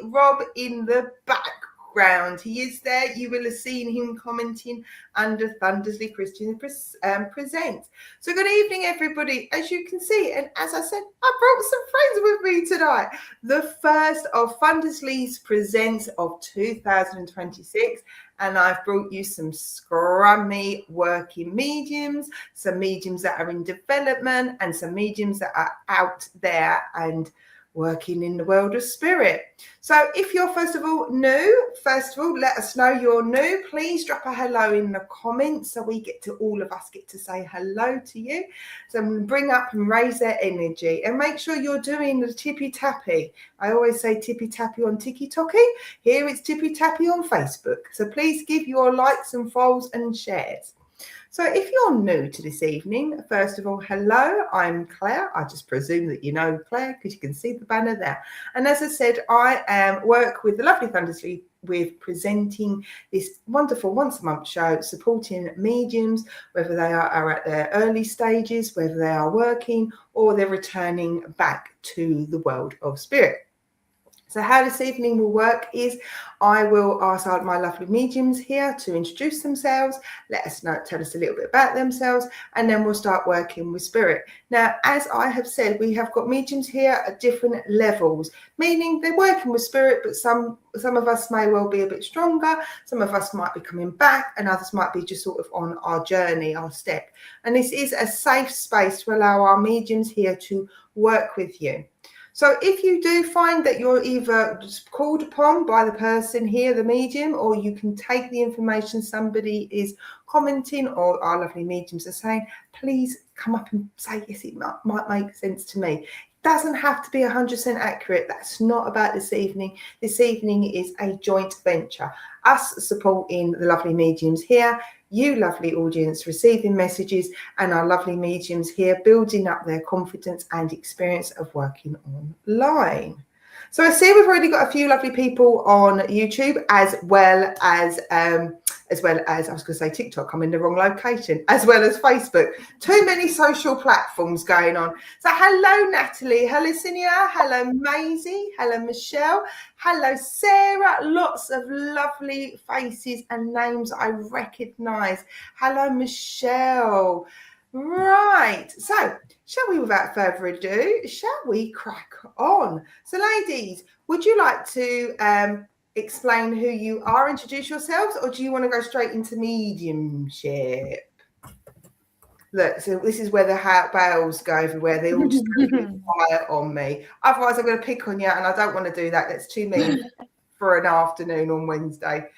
Rob in the background. He is there. You will have seen him commenting under Thundersley Christian Presents. So good evening, everybody. As you can see, and as I said, I brought some friends with me tonight. The first of Thundersley's Presents of 2026. And I've brought you some scrummy working mediums, some mediums that are in development, and some mediums that are out there and working in the world of spirit. So if you're first of all new, let us know you're new. Please drop a hello in the comments so all of us get to say hello to you. So I'm going to bring up and raise their energy, and make sure you're doing the tippy tappy. I always say tippy tappy on TikTok. Here it's tippy tappy on Facebook. So please give your likes and follows and shares. So if you're new to this evening, first of all, hello, I'm Claire. I just presume that you know Claire because you can see the banner there. And as I said, I work with the lovely Thundersley with presenting this wonderful once a month show, supporting mediums, whether they are at their early stages, whether they are working or they're returning back to the world of spirit. So how this evening will work is I will ask my lovely mediums here to introduce themselves, tell us a little bit about themselves, and then we'll start working with spirit. Now, as I have said, we have got mediums here at different levels, meaning they're working with spirit, but some of us may well be a bit stronger, some of us might be coming back, and others might be just sort of on our journey, our step. And this is a safe space to allow our mediums here to work with you. So if you do find that you're either just called upon by the person here, the medium, or you can take the information somebody is commenting or our lovely mediums are saying, please come up and say, yes, it might make sense to me. It doesn't have to be 100% accurate. That's not about this evening. This evening is a joint venture. Us supporting the lovely mediums here, you lovely audience receiving messages, and our lovely mediums here building up their confidence and experience of working online. So I see we've already got a few lovely people on YouTube, as well as I was going to say TikTok. I'm in the wrong location, as well as Facebook. Too many social platforms going on. So hello, Natalie. Hello, Cinia. Hello, Maisie. Hello, Michelle. Hello, Sarah. Lots of lovely faces and names I recognise. Hello, Michelle. Right, so shall we, without further ado, shall we crack on? So ladies, would you like to explain who you are, introduce yourselves, or do you want to go straight into mediumship? Look, so this is where the bells go everywhere. They all just quiet on me. Otherwise, I'm going to pick on you, and I don't want to do that. That's too mean for an afternoon on Wednesday.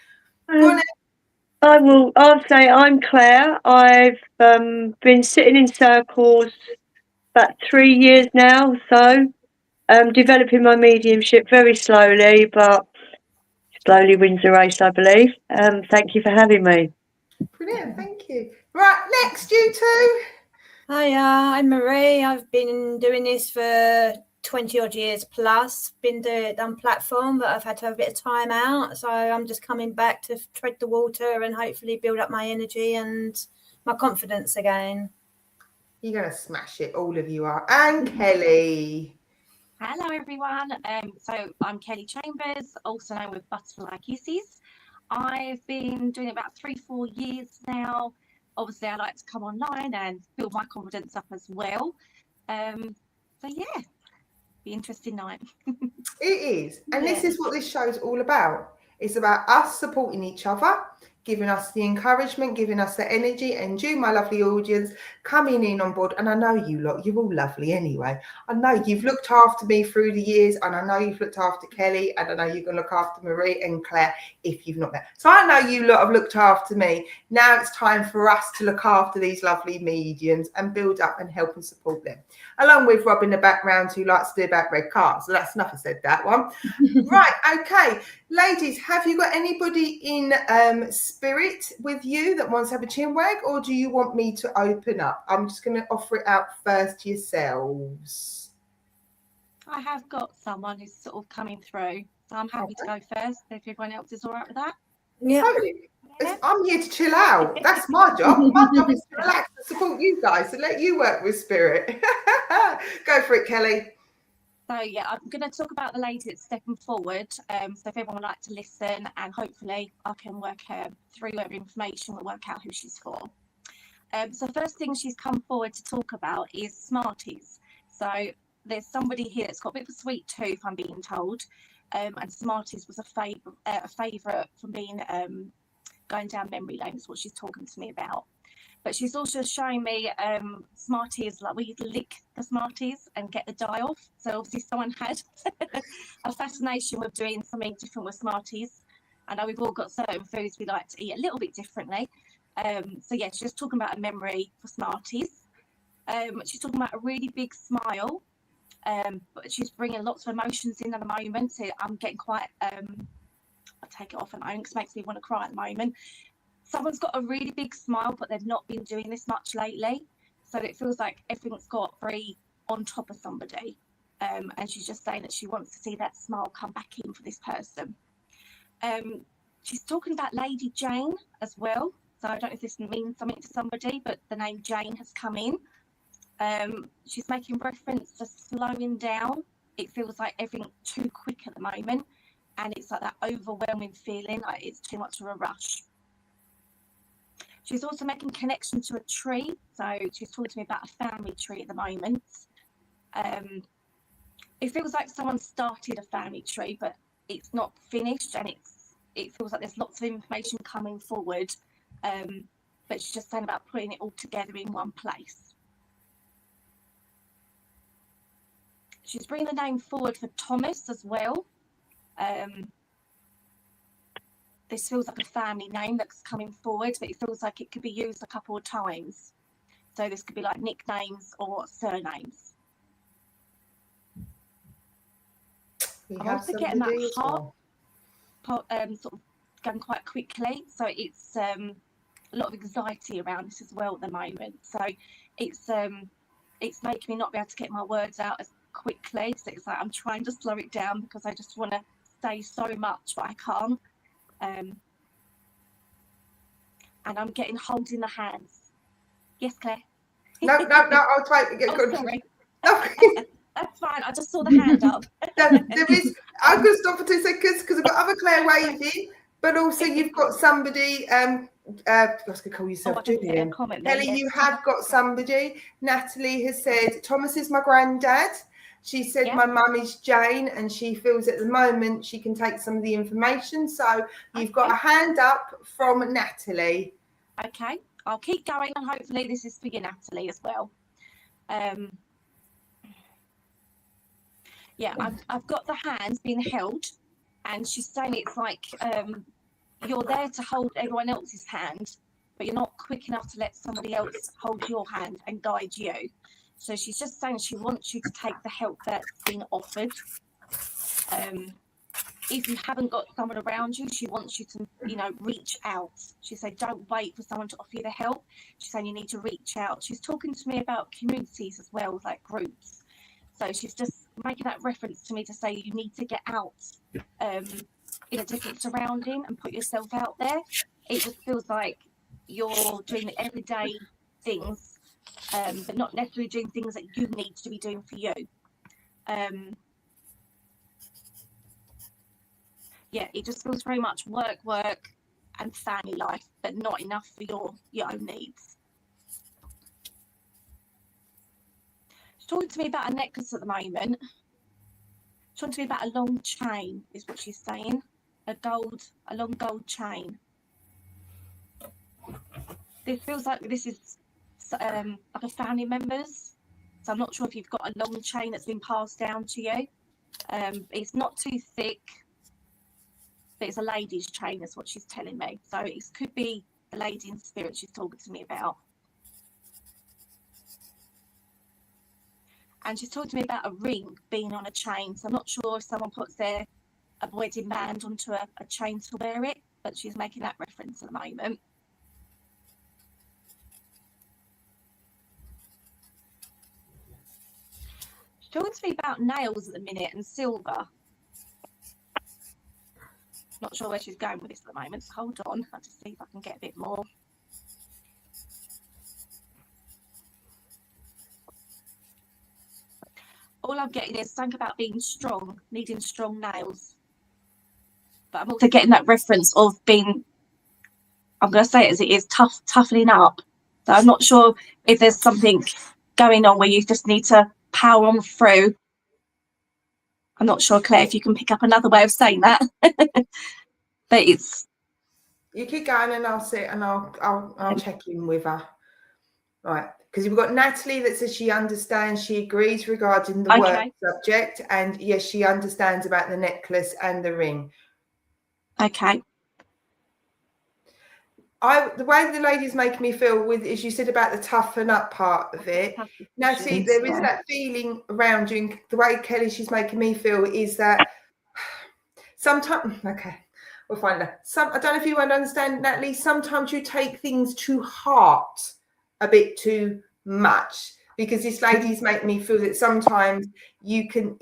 I'll say I'm Claire. I've been sitting in circles about 3 years now, so developing my mediumship very slowly, but slowly wins the race, I believe. Thank you for having me. Brilliant, thank you. Right, next, you two. Hiya, I'm Marie. I've been doing this for 20 odd years plus. Done platform, but I've had to have a bit of time out. So I'm just coming back to tread the water and hopefully build up my energy and my confidence again. You're going to smash it, all of you are. And Kelly. Hello everyone, so I'm Kelly Chambers, also known with Butterfly Kisses. I've been doing it about 3-4 years now. Obviously I like to come online and build my confidence up as well. So yeah, be an interesting night. It is, and this is what this show's all about. It's about us supporting each other, giving us the encouragement, giving us the energy, and you, my lovely audience, coming in on board. And I know you lot, you're all lovely anyway. I know you've looked after me through the years, and I know you've looked after Kelly, and I know you're going to look after Marie and Claire if you've not met. So I know you lot have looked after me. Now it's time for us to look after these lovely mediums and build up and help and support them. Along with Rob in the background, who likes to do about red cards. So that's enough, I said that one. Right, okay. Ladies, have you got anybody in spirit with you that wants to have a chin wag, or do you want me to open up? I'm just going to offer it out first to yourselves. I have got someone who's sort of coming through, so I'm happy to go first if everyone else is all right with that. Yeah. Totally. I'm here to chill out. That's my job. My job is to relax and support you guys, so let you work with spirit. Go for it, Kelly. So yeah, I'm going to talk about the lady that's stepping forward. So if everyone would like to listen, and hopefully I can work through her information and work out who she's for. So first thing she's come forward to talk about is Smarties. So there's somebody here that's got a bit of a sweet tooth, I'm being told, and Smarties was a favourite from being going down memory lane. Is what she's talking to me about. But she's also showing me Smarties, like where you lick the Smarties and get the dye off. So obviously someone had a fascination with doing something different with Smarties. I know we've all got certain foods we like to eat a little bit differently. So yeah, she's talking about a memory for Smarties. She's talking about a really big smile, but she's bringing lots of emotions in at the moment. So I'm getting quite, I'll take it off at the moment because it makes me want to cry at the moment. Someone's got a really big smile, but they've not been doing this much lately. So it feels like everything's got very on top of somebody. And she's just saying that she wants to see that smile come back in for this person. She's talking about Lady Jane as well. So I don't know if this means something to somebody, but the name Jane has come in. She's making reference to slowing down. It feels like everything too quick at the moment. And it's like that overwhelming feeling, like it's too much of a rush. She's also making connection to a tree. So she's talking to me about a family tree at the moment. It feels like someone started a family tree, but it's not finished, and it feels like there's lots of information coming forward. But she's just saying about putting it all together in one place. She's bringing the name forward for Thomas as well. This feels like a family name that's coming forward, but it feels like it could be used a couple of times. So this could be like nicknames or surnames. I'm also getting that heart sort of going quite quickly. So it's a lot of anxiety around this as well at the moment. So it's making me not be able to get my words out as quickly. So it's like I'm trying to slow it down because I just want to say so much, but I can't. And I'm getting holding the hands. Yes, Claire. No, I'll try to get good. Sorry. No. That's fine. I just saw the hand up. There is. I'm going to stop for 2 seconds because I've got other Claire waving, but also you've got somebody. I was going to call yourself Julian. Kelly, you have got somebody. Natalie has said Thomas is my granddad. She said my mum is Jane, and she feels at the moment she can take some of the information. So you've got a hand up from Natalie. Okay, I'll keep going, and hopefully this is for you, Natalie, as well. Yeah, I've got the hands being held, and she's saying it's like you're there to hold everyone else's hand, but you're not quick enough to let somebody else hold your hand and guide you. So she's just saying she wants you to take the help that's been offered. If you haven't got someone around you, she wants you to, you know, reach out. She said, don't wait for someone to offer you the help. She's saying you need to reach out. She's talking to me about communities as well, like groups. So she's just making that reference to me to say you need to get out in a different surrounding and put yourself out there. It just feels like you're doing the everyday things, but not necessarily doing things that you need to be doing for you. Yeah, it just feels very much work, and family life, but not enough for your own needs. She's talking to me about a necklace at the moment. She's talking to me about a long chain, is what she's saying. A long gold chain. This feels like this is like a family member's. So I'm not sure if you've got a long chain that's been passed down to you. It's not too thick. But it's a lady's chain, is what she's telling me. So it could be the lady in spirit she's talking to me about. And she's talking to me about a ring being on a chain. So I'm not sure if someone puts a wedding band onto a chain to wear it, but she's making that reference at the moment. She's talking to me about nails at the minute and silver. Not sure where she's going with this at the moment. Hold on, I'll just see if I can get a bit more. All I'm getting is something about being strong, needing strong nails. But I'm also getting that reference of being, I'm going to say it as it is, toughening up. So I'm not sure if there's something going on where you just need to power on through. I'm not sure, Claire, if you can pick up another way of saying that. But it's... You keep going and I'll sit and I'll check in with her. Right. Because we've got Natalie that says she understands, she agrees regarding the work subject. And yes, she understands about the necklace and the ring. Okay. The way the lady's making me feel with, as you said about the toughen up part of it, Natalie, there is that feeling around you. And the way Kelly, she's making me feel is that sometimes, okay, we'll find out. I don't know if you want to understand, Natalie, sometimes you take things to heart a bit too much, because this lady's making me feel that sometimes you can,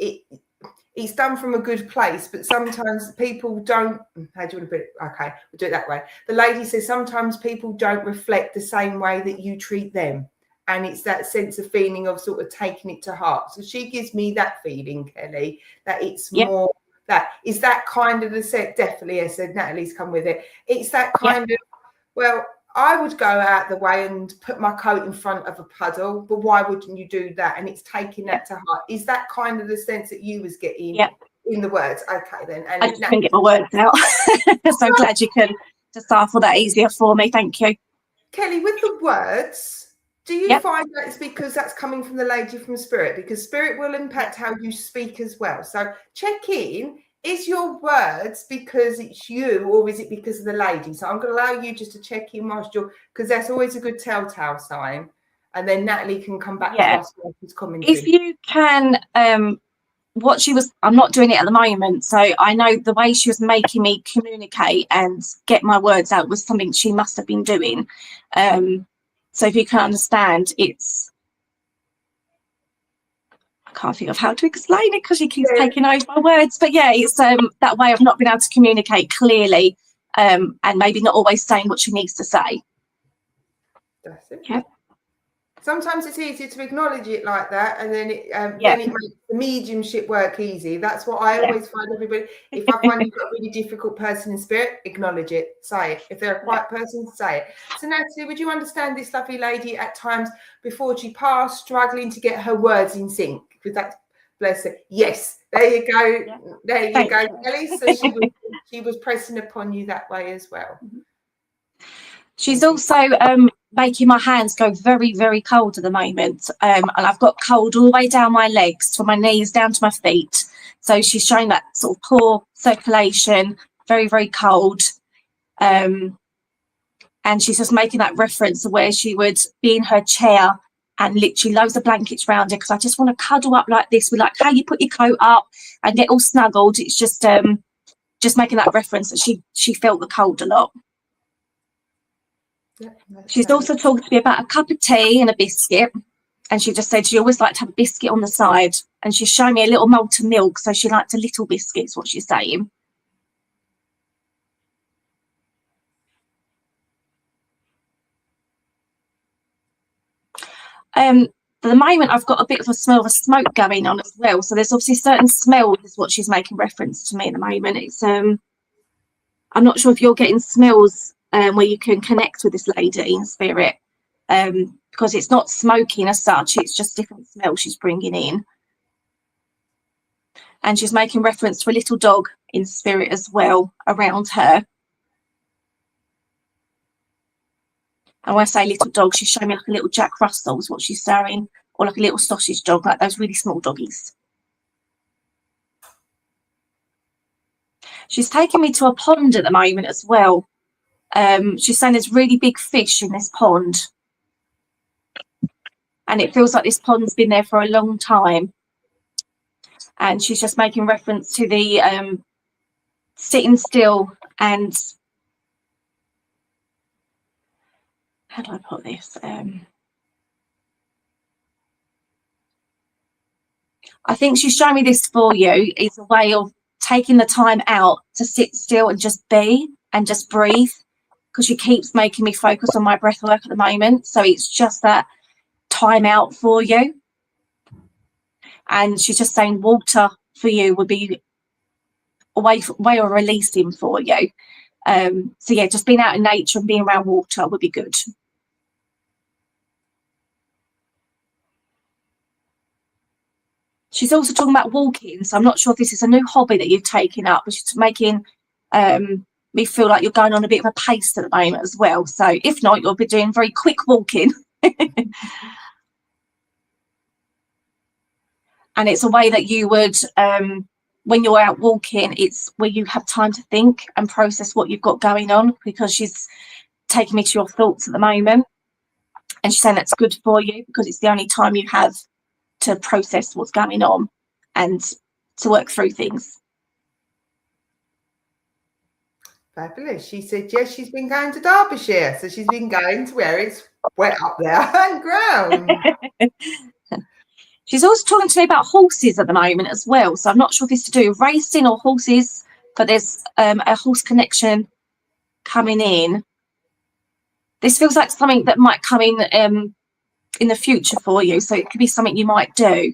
it's done from a good place, but sometimes people don't, how do you want to put it? Okay, we'll do it that way. The lady says sometimes people don't reflect the same way that you treat them. And it's that sense of feeling of sort of taking it to heart. So she gives me that feeling, Kelly, that it's more, that is that kind of the set. Definitely, I said, Natalie's come with it. It's that kind of, well, I would go out the way and put my coat in front of a puddle, but why wouldn't you do that? And it's taking that to heart. Is that kind of the sense that you was getting in the words? Okay, then. And I just couldn't get my words out. So glad you could decipher that easier for me. Thank you. Kelly, with the words, do you find that it's because that's coming from the lady from spirit? Because spirit will impact how you speak as well. So check in. Is your words because it's you, or is it because of the lady? So I'm going to allow you just to check in whilst you're, because that's always a good telltale sign. And then Natalie can come back to us with his commentary. If you can, what she was, I'm not doing it at the moment. So I know the way she was making me communicate and get my words out was something she must have been doing. So if you can understand, it's, I can't think of how to explain it because she keeps taking over my words, but it's that way of not being able to communicate clearly, and maybe not always saying what she needs to say. That's it. Sometimes it's easier to acknowledge it like that, and then then it makes the mediumship work easy. That's what I always find everybody. If I find you've got a really difficult person in spirit, acknowledge it, say it. If they're a quiet person, say it. So Natalie, would you understand this lovely lady at times before she passed, struggling to get her words in sync? Because that's, bless her. Yes, there you go. Yeah. There you go, Kelly. So she was pressing upon you that way as well. She's also making my hands go very, very cold at the moment. And I've got cold all the way down my legs, from my knees down to my feet. So she's showing that sort of poor circulation, very, very cold. And she's just making that reference of where she would be in her chair and literally loads of blankets around her because I just want to cuddle up like this. We like how you put your coat up and get all snuggled. It's just making that reference that she felt the cold a lot. Yeah, She's also talked to me about a cup of tea and a biscuit, and she just said she always liked to have a biscuit on the side, and she's showing me a little molten milk, so she liked a little biscuit is what she's saying. For the moment, I've got a bit of a smell of a smoke going on as well. So there's obviously certain smells is what she's making reference to me at the moment. It's I'm not sure if you're getting smells where you can connect with this lady in spirit, because it's not smoking as such. It's just different smells she's bringing in. And she's making reference to a little dog in spirit as well around her. And when I say little dog, she's showing me like a little Jack Russell is what she's saying, or like a little sausage dog, like those really small doggies. She's taking me to a pond at the moment as well. She's saying there's really big fish in this pond. And it feels like this pond's been there for a long time. And she's just making reference to the sitting still and... How do I put this? I think she's showing me this for you. It's a way of taking the time out to sit still and just be and just breathe, because she keeps making me focus on my breath work at the moment. So it's just that time out for you. And she's just saying water for you would be a way of releasing for you. So yeah, just being out in nature and being around water would be good. She's also talking about walking, so I'm not sure if this is a new hobby that you've taken up, but she's making me feel like you're going on a bit of a pace at the moment as well. So if not, you'll be doing very quick walking. And it's a way that you would, when you're out walking, it's where you have time to think and process what you've got going on, because she's taking me to your thoughts at the moment. And she's saying that's good for you because it's the only time you have to process what's going on and to work through things. Fabulous. She said, yes, she's been going to Derbyshire. So she's been going to where it's wet up there and ground. She's also talking to me about horses at the moment as well. So I'm not sure if it's to do with racing or horses, but there's a horse connection coming in. This feels like something that might come in the future for you. So it could be something you might do.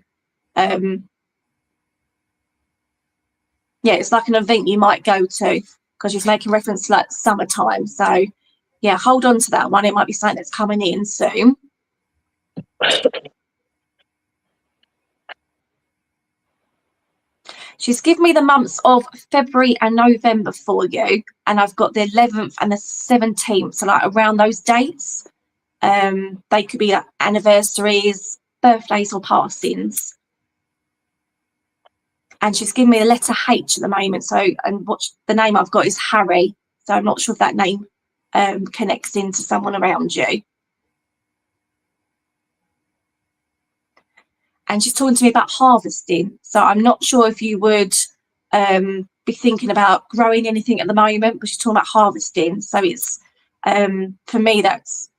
Yeah, it's like an event you might go to, because she's making reference to like summertime. So yeah, hold on to that one. It might be something that's coming in soon. She's given me the months of February and November for you, and I've got the 11th and the 17th, so like around those dates. They could be like anniversaries, birthdays or passings. And she's given me a letter H at the moment, so, and what the name I've got is Harry, so I'm not sure if that name connects into someone around you. And she's talking to me about harvesting. So I'm not sure if you would be thinking about growing anything at the moment, but she's talking about harvesting. So it's, for me, that's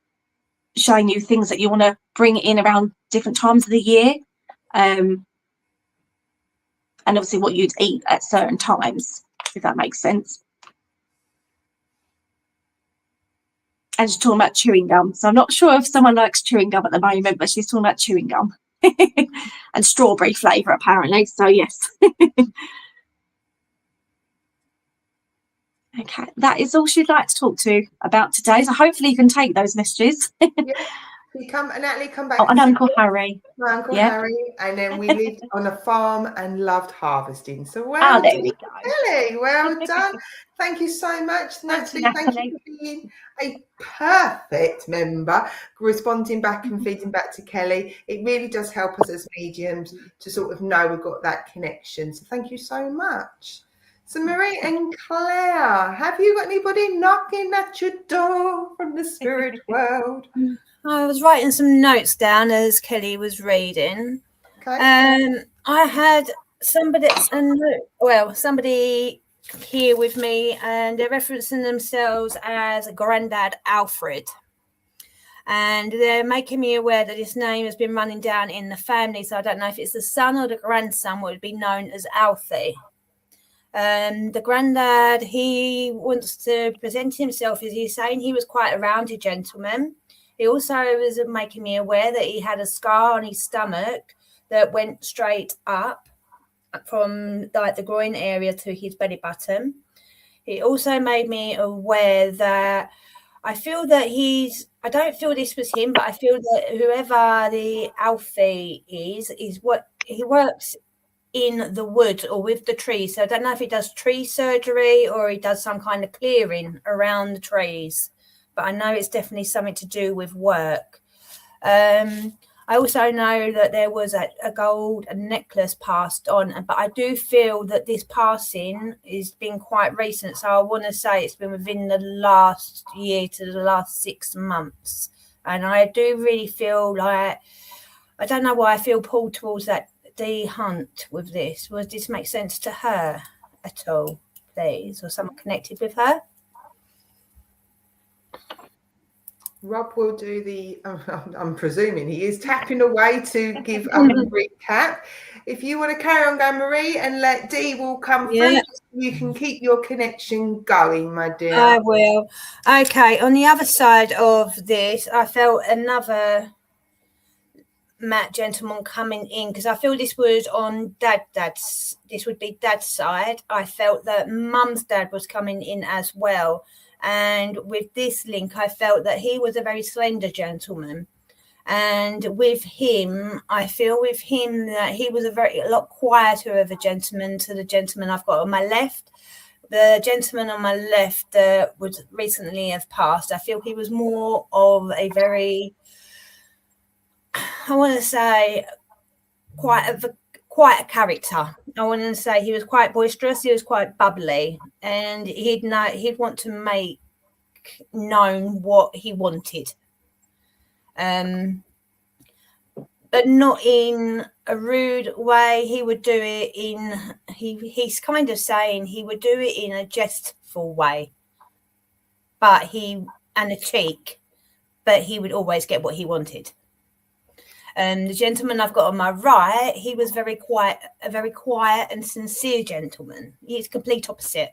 showing you things that you want to bring in around different times of the year. And obviously what you'd eat at certain times, if that makes sense. And she's talking about chewing gum. So I'm not sure if someone likes chewing gum at the moment, but she's talking about chewing gum. And strawberry flavour apparently, so yes. Okay, that is all she'd like to talk to about today, so hopefully you can take those messages. Yeah. Natalie, come back. Oh, and Uncle Harry. My Uncle Yeah. Harry, and then we lived on a farm and loved harvesting. So well there done, we go. Kelly. Well done. Thank you so much, Natalie. Thank you for being a perfect member, responding back and feeding back to Kelly. It really does help us as mediums to sort of know we've got that connection. So thank you so much. So Marie and Claire, have you got anybody knocking at your door from the spirit world? I was writing some notes down as Kelly was reading. Okay. I had somebody here with me, and they're referencing themselves as Grandad Alfred. And they're making me aware that this name has been running down in the family. So I don't know if it's the son or the grandson would be known as Alfie. The granddad, he wants to present himself as he's saying he was quite a rounded gentleman. He also was making me aware that he had a scar on his stomach that went straight up from like the groin area to his belly button. He also made me aware that I feel that I don't feel this was him, but I feel that whoever the Alfie is what he works in the woods or with the trees. So I don't know if he does tree surgery or he does some kind of clearing around the trees, but I know it's definitely something to do with work. I also know that there was a gold necklace passed on, but I do feel that this passing has been quite recent. So I want to say it's been within the last year to the last 6 months. And I do really feel like, I don't know why I feel pulled towards that D Hunt with this. Would this make sense to her at all, please? Or someone connected with her? Rob will do the, I'm presuming he is tapping away to give a recap. If you want to carry on going, Marie, and let Dee will come through, so you can keep your connection going, my dear. I will. Okay, on the other side of this, I felt another gentleman coming in, because I feel this was on this would be dad's side. I felt that mum's dad was coming in as well. And with this link, I felt that he was a very slender gentleman. And with him, I feel with him that he was a lot quieter of a gentleman to the gentleman I've got on my left. The gentleman on my left would recently have passed. I feel he was more of a very, I want to say, quite a character. I want to say he was quite boisterous. He was quite bubbly, and he'd want to make known what he wanted, but not in a rude way. He would do it in he's kind of saying he would do it in a jestful way, but a cheek, but he would always get what he wanted. The gentleman I've got on my right, he was very quiet, a very quiet and sincere gentleman. He's complete opposite.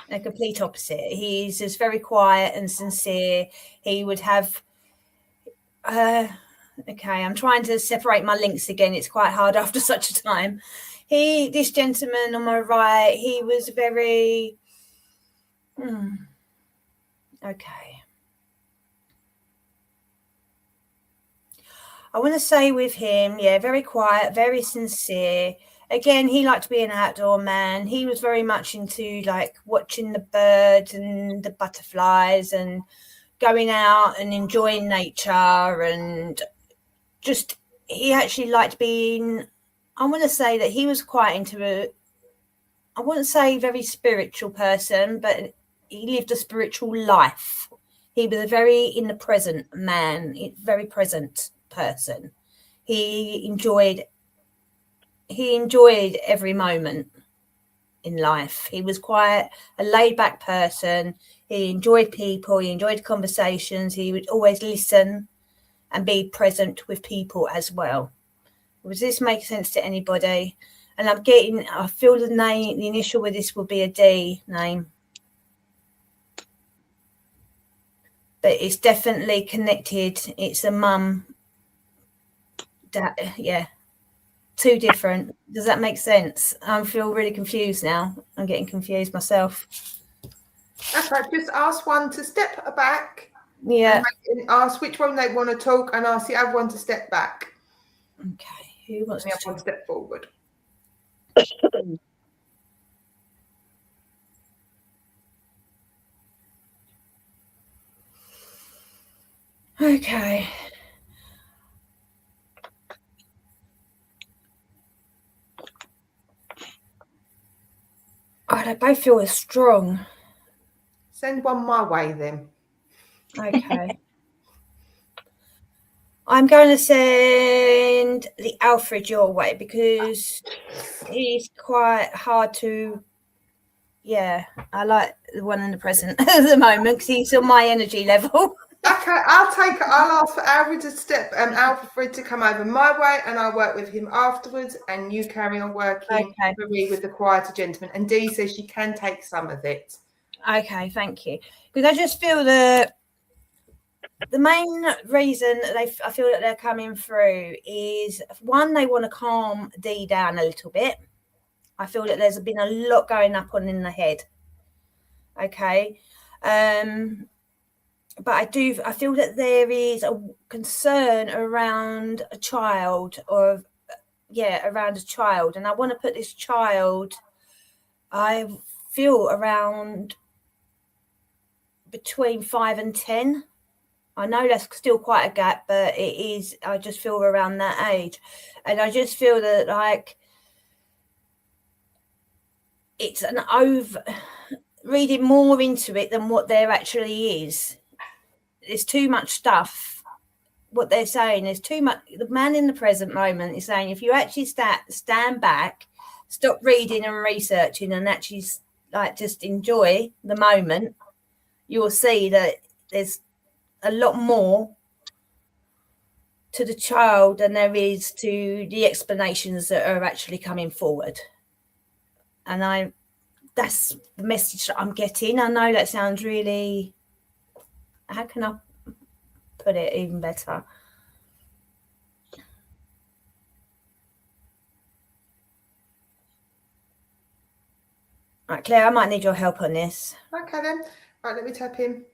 A complete opposite. He's just very quiet and sincere. He would have okay, I'm trying to separate my links again. It's quite hard after such a time. This gentleman on my right, he was very okay. I want to say with him, very quiet, very sincere. Again, he liked to be an outdoor man. He was very much into like watching the birds and the butterflies and going out and enjoying nature, and just he actually liked being, I want to say that he was quite into I wouldn't say very spiritual person, but he lived a spiritual life. He was a very in the present man, very present person. He enjoyed every moment in life. He was quite a laid back person. He enjoyed people. He enjoyed conversations. He would always listen and be present with people as well. Does this make sense to anybody? And I feel the initial with this will be a D name. But it's definitely connected. It's a mum. Two different. Does that make sense? I feel really confused now. I'm getting confused myself. That's right. Just ask one to step back. Yeah. And ask which one they want to talk, and ask the other one to step back. Okay. Who wants to the other one step forward? Okay. Oh, they both feel as strong. Send one my way then. Okay. I'm going to send the Alfred your way because he's quite hard to. Yeah, I like the one in the present at the moment because he's on my energy level. Okay, I'll ask for Alfred to come over my way, and I'll work with him afterwards. And you carry on working, Okay. Marie, with the quieter gentleman. And Dee says she can take some of it. Okay, thank you. Because I just feel the main reason that I feel that they're coming through is, one, they want to calm Dee down a little bit. I feel that there's been a lot going up on in the head. Okay. But I feel that there is a concern around a child around a child. And I want to put this child, I feel, around between 5 and 10. I know that's still quite a gap, but it is, I just feel around that age. And I just feel that, like, it's an reading more into it than what there actually is. There's too much stuff. What they're saying is too much. The man in the present moment is saying, if you actually stand back, stop reading and researching, and actually just enjoy the moment, you will see that there's a lot more to the child than there is to the explanations that are actually coming forward. And that's the message that I'm getting. I know that sounds really, how can I put it even better? Right, Claire, I might need your help on this. Okay then. Right, let me tap him.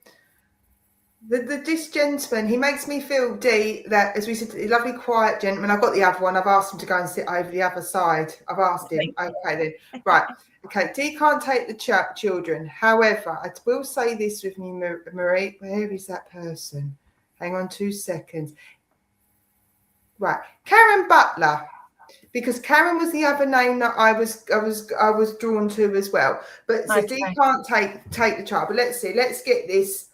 This gentleman, he makes me feel, Dee, that, as we said, a lovely quiet gentleman. I've got the other one. I've asked him to go and sit over the other side. I've asked him. Okay then. Right. Okay. Dee can't take the children. However, I will say this with me, Marie. Where is that person? Hang on 2 seconds. Right. Karen Butler. Because Karen was the other name that I was drawn to as well. But so Dee can't take the child. But let's see. Let's get this.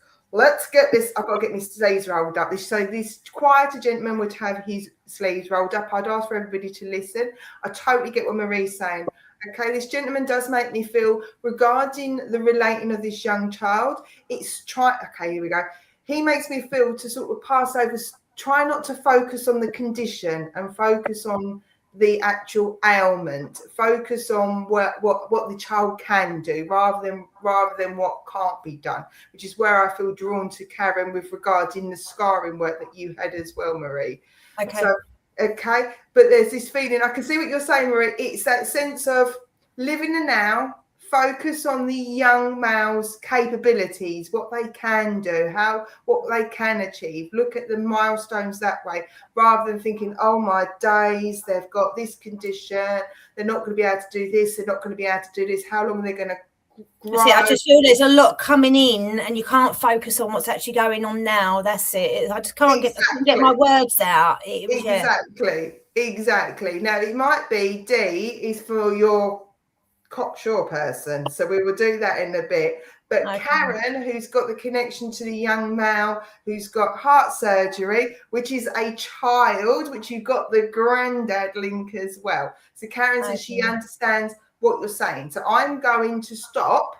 I've got to get my sleeves rolled up. So this quieter gentleman would have his sleeves rolled up. I'd ask for everybody to listen. I totally get what Marie's saying. Okay, this gentleman does make me feel, regarding the relating of this young child, okay, here we go. He makes me feel to sort of pass over, try not to focus on the condition and focus on the actual ailment, focus on what the child can do rather than what can't be done, which is where I feel drawn to Karen with regarding the scarring work that you had as well, Marie. Okay. So, okay, but there's this feeling, I can see what you're saying, Marie. It's that sense of living the now, focus on the young male's capabilities, what they can do, what they can achieve. Look at the milestones that way, rather than thinking, oh my days, they've got this condition, they're not going to be able to do this, they're not going to be able to do this, how long are they going to grow? See, I just feel there's a lot coming in and you can't focus on what's actually going on now. That's it. I just can't get my words out. Exactly. Now, it might be D is for your cocksure person, so we will do that in a bit. But okay. Karen, who's got the connection to the young male, who's got heart surgery, which is a child, which you've got the granddad link as well. So Karen says she understands what you're saying. So I'm going to stop,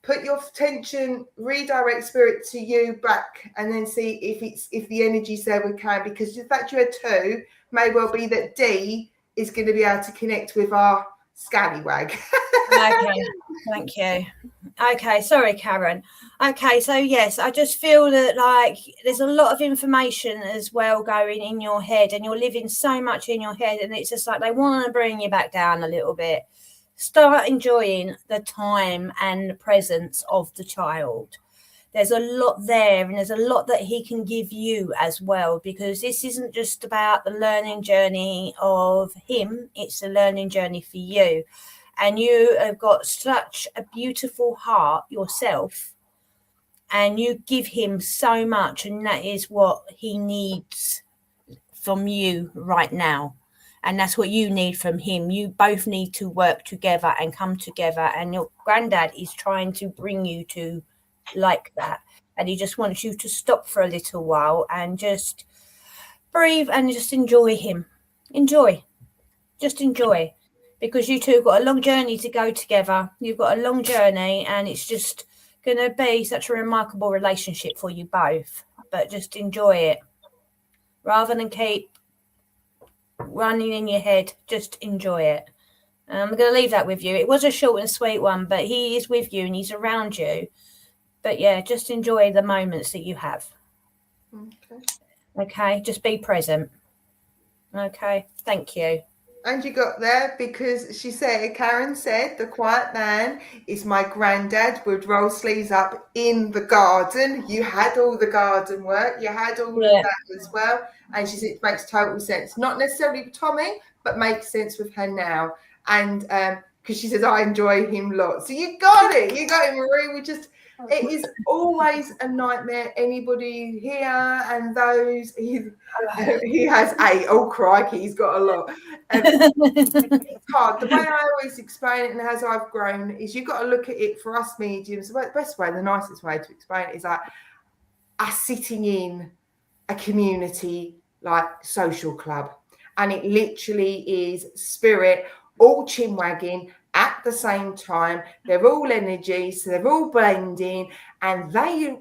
put your attention, redirect spirit to you back, and then see if the energy's there with Karen, because the fact you had two may well be that D is going to be able to connect with our scallywag. Okay, thank you. Okay, sorry, Karen. Okay, so yes, I just feel that like there's a lot of information as well going in your head, and you're living so much in your head, and it's just like they want to bring you back down a little bit. Start enjoying the time and the presence of the child. There's a lot there, and there's a lot that he can give you as well, because this isn't just about the learning journey of him, it's a learning journey for you. And you have got such a beautiful heart yourself, and you give him so much, and that is what he needs from you right now. And that's what you need from him. You both need to work together and come together, and your granddad is trying to bring you to like that, and he just wants you to stop for a little while and just breathe and just enjoy him. Just enjoy, because you two have got a long journey to go together. You've got a long journey, and it's just going to be such a remarkable relationship for you both. But just enjoy it rather than keep running in your head. Just enjoy it. I'm going to leave that with you. It was a short and sweet one, but he is with you and he's around you. But yeah, just enjoy the moments that you have. Okay, just be present. Okay, thank you. And you got there because Karen said, the quiet man is my granddad, would roll sleeves up in the garden. You had all the garden work. You had all of that as well. And she said, it makes total sense. Not necessarily with Tommy, but makes sense with her now. And because she says, I enjoy him lots. So you got it. You got it, Marie. It is always a nightmare. Anybody here and those, he has 8. Oh, crikey, he's got a lot. It's hard. The way I always explain it, and as I've grown, is you've got to look at it for us mediums. The best way, the nicest way to explain it is like us sitting in a community like social club. And it literally is spirit, all chin wagging at the same time. They're all energy, so they're all blending, and they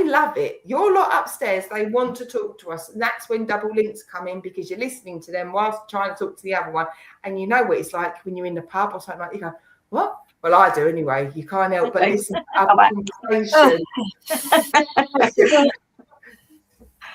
love it. Your lot upstairs, they want to talk to us, and that's when double links come in, because you're listening to them whilst trying to talk to the other one. And you know what it's like when you're in the pub or something like that. You go, what? Well, I do anyway. You can't help but listen to other conversation.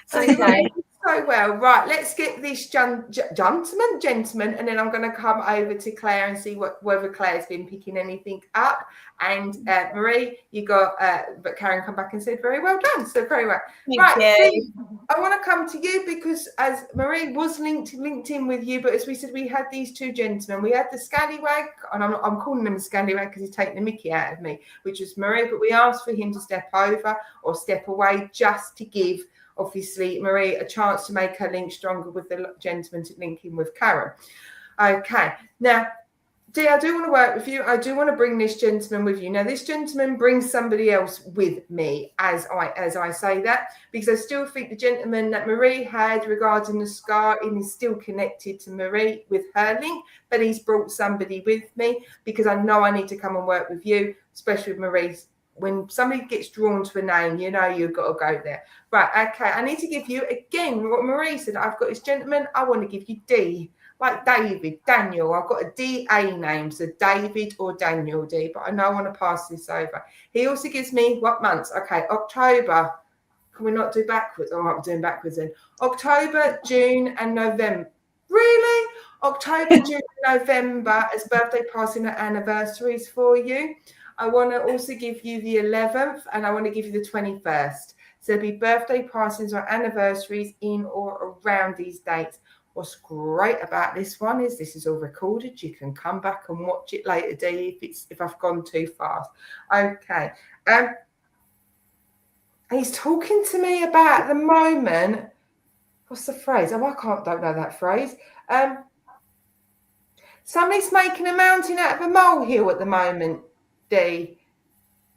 So okay. So well, right, let's get this gentleman, and then I'm going to come over to Claire and see whether Claire's been picking anything up. And Marie, you got, but Karen come back and said, very well done. So very well. Thank you. I want to come to you because as Marie was linked in with you, but as we said, we had these two gentlemen. We had the scallywag, and I'm calling him a scallywag because he's taking the mickey out of me, which was Marie, but we asked for him to step over or step away just to give, obviously, Marie a chance to make her link stronger with the gentleman to link in with Karen. Okay. Now, Dee, I do want to work with you. I do want to bring this gentleman with you. Now, this gentleman brings somebody else with me as I say that, because I still think the gentleman that Marie had regarding the scar is still connected to Marie with her link, but he's brought somebody with me because I know I need to come and work with you, especially with Marie's. When somebody gets drawn to a name, you know you've got to go there. Right, okay. I need to give you, again, what Marie said. I've got this gentleman. I want to give you D, like David, Daniel. I've got a D-A name, so David or Daniel D, but I know I want to pass this over. He also gives me what months? Okay, October. Can we not do backwards? Oh, I'm doing backwards then. October, June, and November. Really? October, June, and November as birthday, passing, and anniversaries for you. I want to also give you the 11th, and I want to give you the 21st. So there'll be birthday passings or anniversaries in or around these dates. What's great about this one is this is all recorded. You can come back and watch it later, Dee, if I've gone too fast. Okay. He's talking to me about at the moment. What's the phrase? Oh, don't know that phrase. Somebody's making a mountain out of a molehill at the moment. D.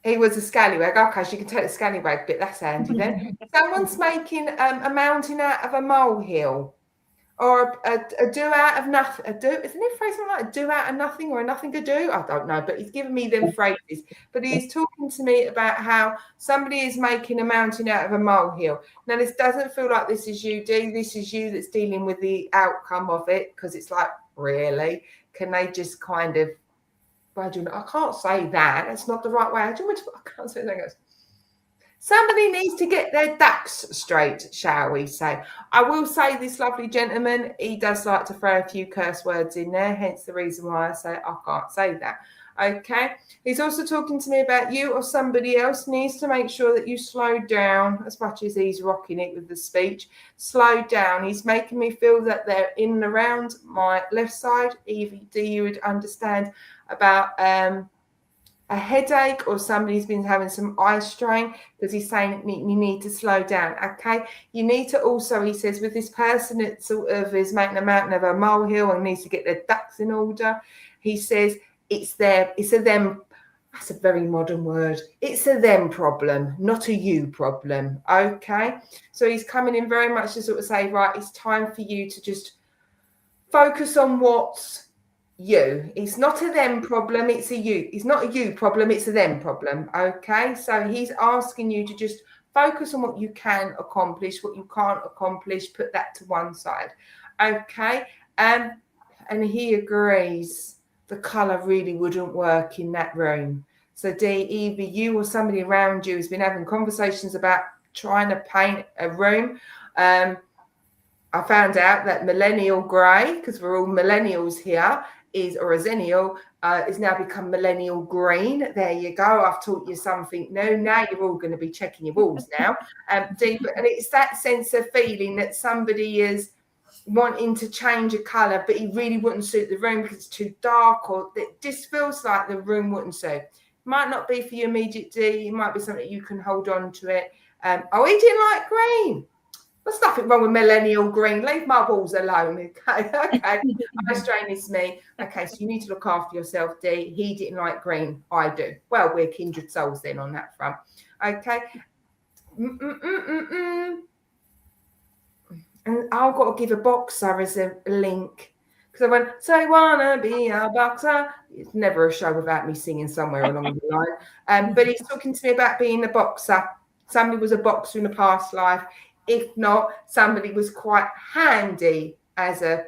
He was a scallywag. Okay, so you can take the scallywag bit. That's handy then. Someone's making a mountain out of a molehill, or a do out of nothing. Isn't it a phrase like a do out of nothing or a nothing to do? I don't know, but he's giving me them phrases. But he's talking to me about how somebody is making a mountain out of a molehill. Now, this doesn't feel like this is you, D. This is you that's dealing with the outcome of it, because it's like, really? Can they just kind of, I can't say that. That's not the right way. I can't say that. Somebody needs to get their ducks straight, shall we say. I will say this lovely gentleman, he does like to throw a few curse words in there, hence the reason why I say I can't say that. Okay. He's also talking to me about you or somebody else needs to make sure that you slow down as much as he's rocking it with the speech. Slow down. He's making me feel that they're in and around my left side. Evie, do you would understand about a headache, or somebody's been having some eye strain, because he's saying you need to slow down. Okay. You need to also, he says, with this person that sort of is making a mountain of a molehill and needs to get their ducks in order. He says, it's a them That's a very modern word. It's a them problem, not a you problem. Okay. So he's coming in very much to sort of say, right, it's time for you to just focus on what's you. It's not a them problem, it's a you. It's not a you problem, it's a them problem. Okay. So he's asking you to just focus on what you can accomplish, what you can't accomplish, put that to one side. Okay. And he agrees the colour really wouldn't work in that room. So Dee, either you or somebody around you has been having conversations about trying to paint a room. I found out that millennial grey, because we're all millennials here, or a zennial, is now become millennial green. There you go. I've taught you something new. Now you're all going to be checking your walls now. Dee, and it's that sense of feeling that somebody is wanting to change a colour, but he really wouldn't suit the room because it's too dark, or it just feels like the room wouldn't suit. Might not be for you immediate D. It might be something you can hold on to it. He didn't like green. There's nothing wrong with millennial green. Leave my walls alone. Okay. I strain is me. Okay, so you need to look after yourself, D. He didn't like green. I do. Well, we're kindred souls then on that front. Okay. And I've got to give a boxer as a link. Because I went, so I want to be a boxer. It's never a show without me singing somewhere along the line. But he's talking to me about being a boxer. Somebody was a boxer in a past life. If not, somebody was quite handy as a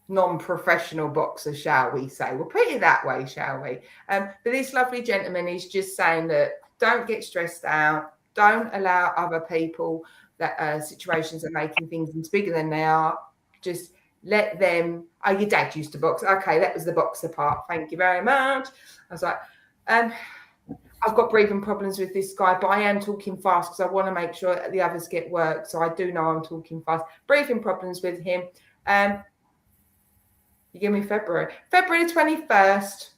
non-professional boxer, shall we say. We'll put it that way, shall we? But this lovely gentleman is just saying that don't get stressed out. Don't allow other people that situations are making things into bigger than they are. Just let them. Oh, your dad used to box. Okay, that was the boxer part. Thank you very much. I was like, I've got breathing problems with this guy, but I am talking fast because I want to make sure that the others get work. So I do know I'm talking fast. Breathing problems with him. You give me February the 21st.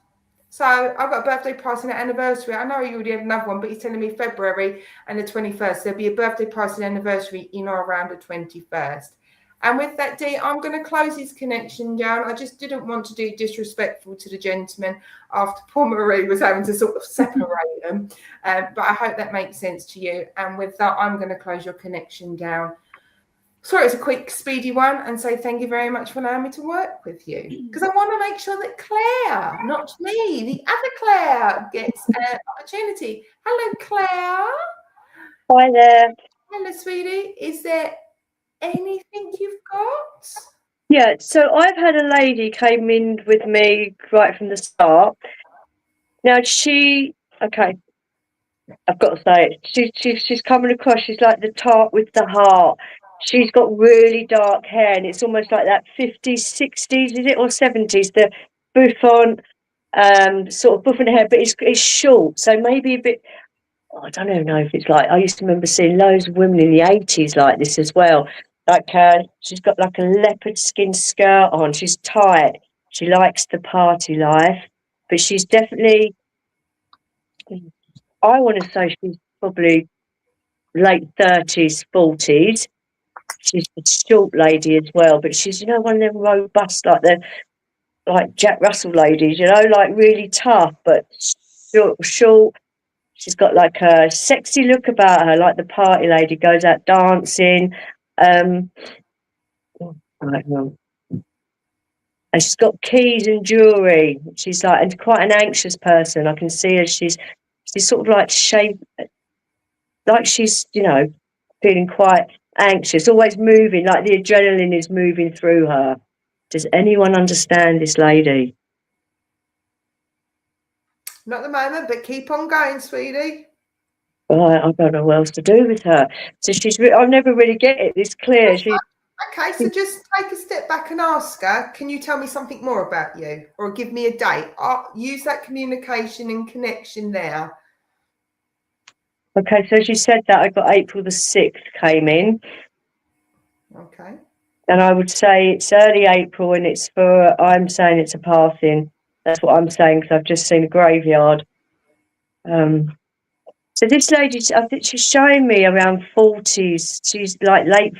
So I've got a birthday party and an anniversary. I know you already had another one, but he's telling me February and the 21st. There'll be a birthday party and anniversary in or around the 21st. And with that, Dee, I'm going to close his connection down. I just didn't want to do disrespectful to the gentleman after poor Marie was having to sort of separate them. But I hope that makes sense to you. And with that, I'm going to close your connection down. Sorry, it's a quick, speedy one, and say thank you very much for allowing me to work with you. Because I want to make sure that Claire, not me, the other Claire, gets an opportunity. Hello, Claire. Hi there. Hello, sweetie. Is there anything you've got? Yeah, so I've had a lady came in with me right from the start. Now okay, I've got to say it. She's coming across. She's like the tart with the heart. She's got really dark hair, and it's almost like that 50s, 60s, is it, or 70s? The bouffant, sort of bouffant hair, but it's short, so maybe a bit. I don't even know if it's like. I used to remember seeing loads of women in the 80s like this as well. Like she's got like a leopard skin skirt on. She's tight. She likes the party life, but she's definitely. I want to say she's probably late 30s, 40s. She's a short lady as well, but she's, one of them robust, like Jack Russell ladies, like really tough, but short. She's got like a sexy look about her, like the party lady, goes out dancing. And she's got keys and jewelry. She's like, and quite an anxious person. I can see her. She's sort of like like she's, feeling quite anxious, always moving, like the adrenaline is moving through her. Does anyone understand this lady? Not at the moment, but keep on going, sweetie. I don't know what else to do with her. So I never really get it this clear. Okay, so just take a step back and ask her, can you tell me something more about you? Or give me a date. I'll use that communication and connection there. Okay, so she said that I got April the 6th came in. Okay. And I would say it's early April, and I'm saying it's a passing. That's what I'm saying, because I've just seen a graveyard. So this lady, I think she's showing me around 40s. She's like I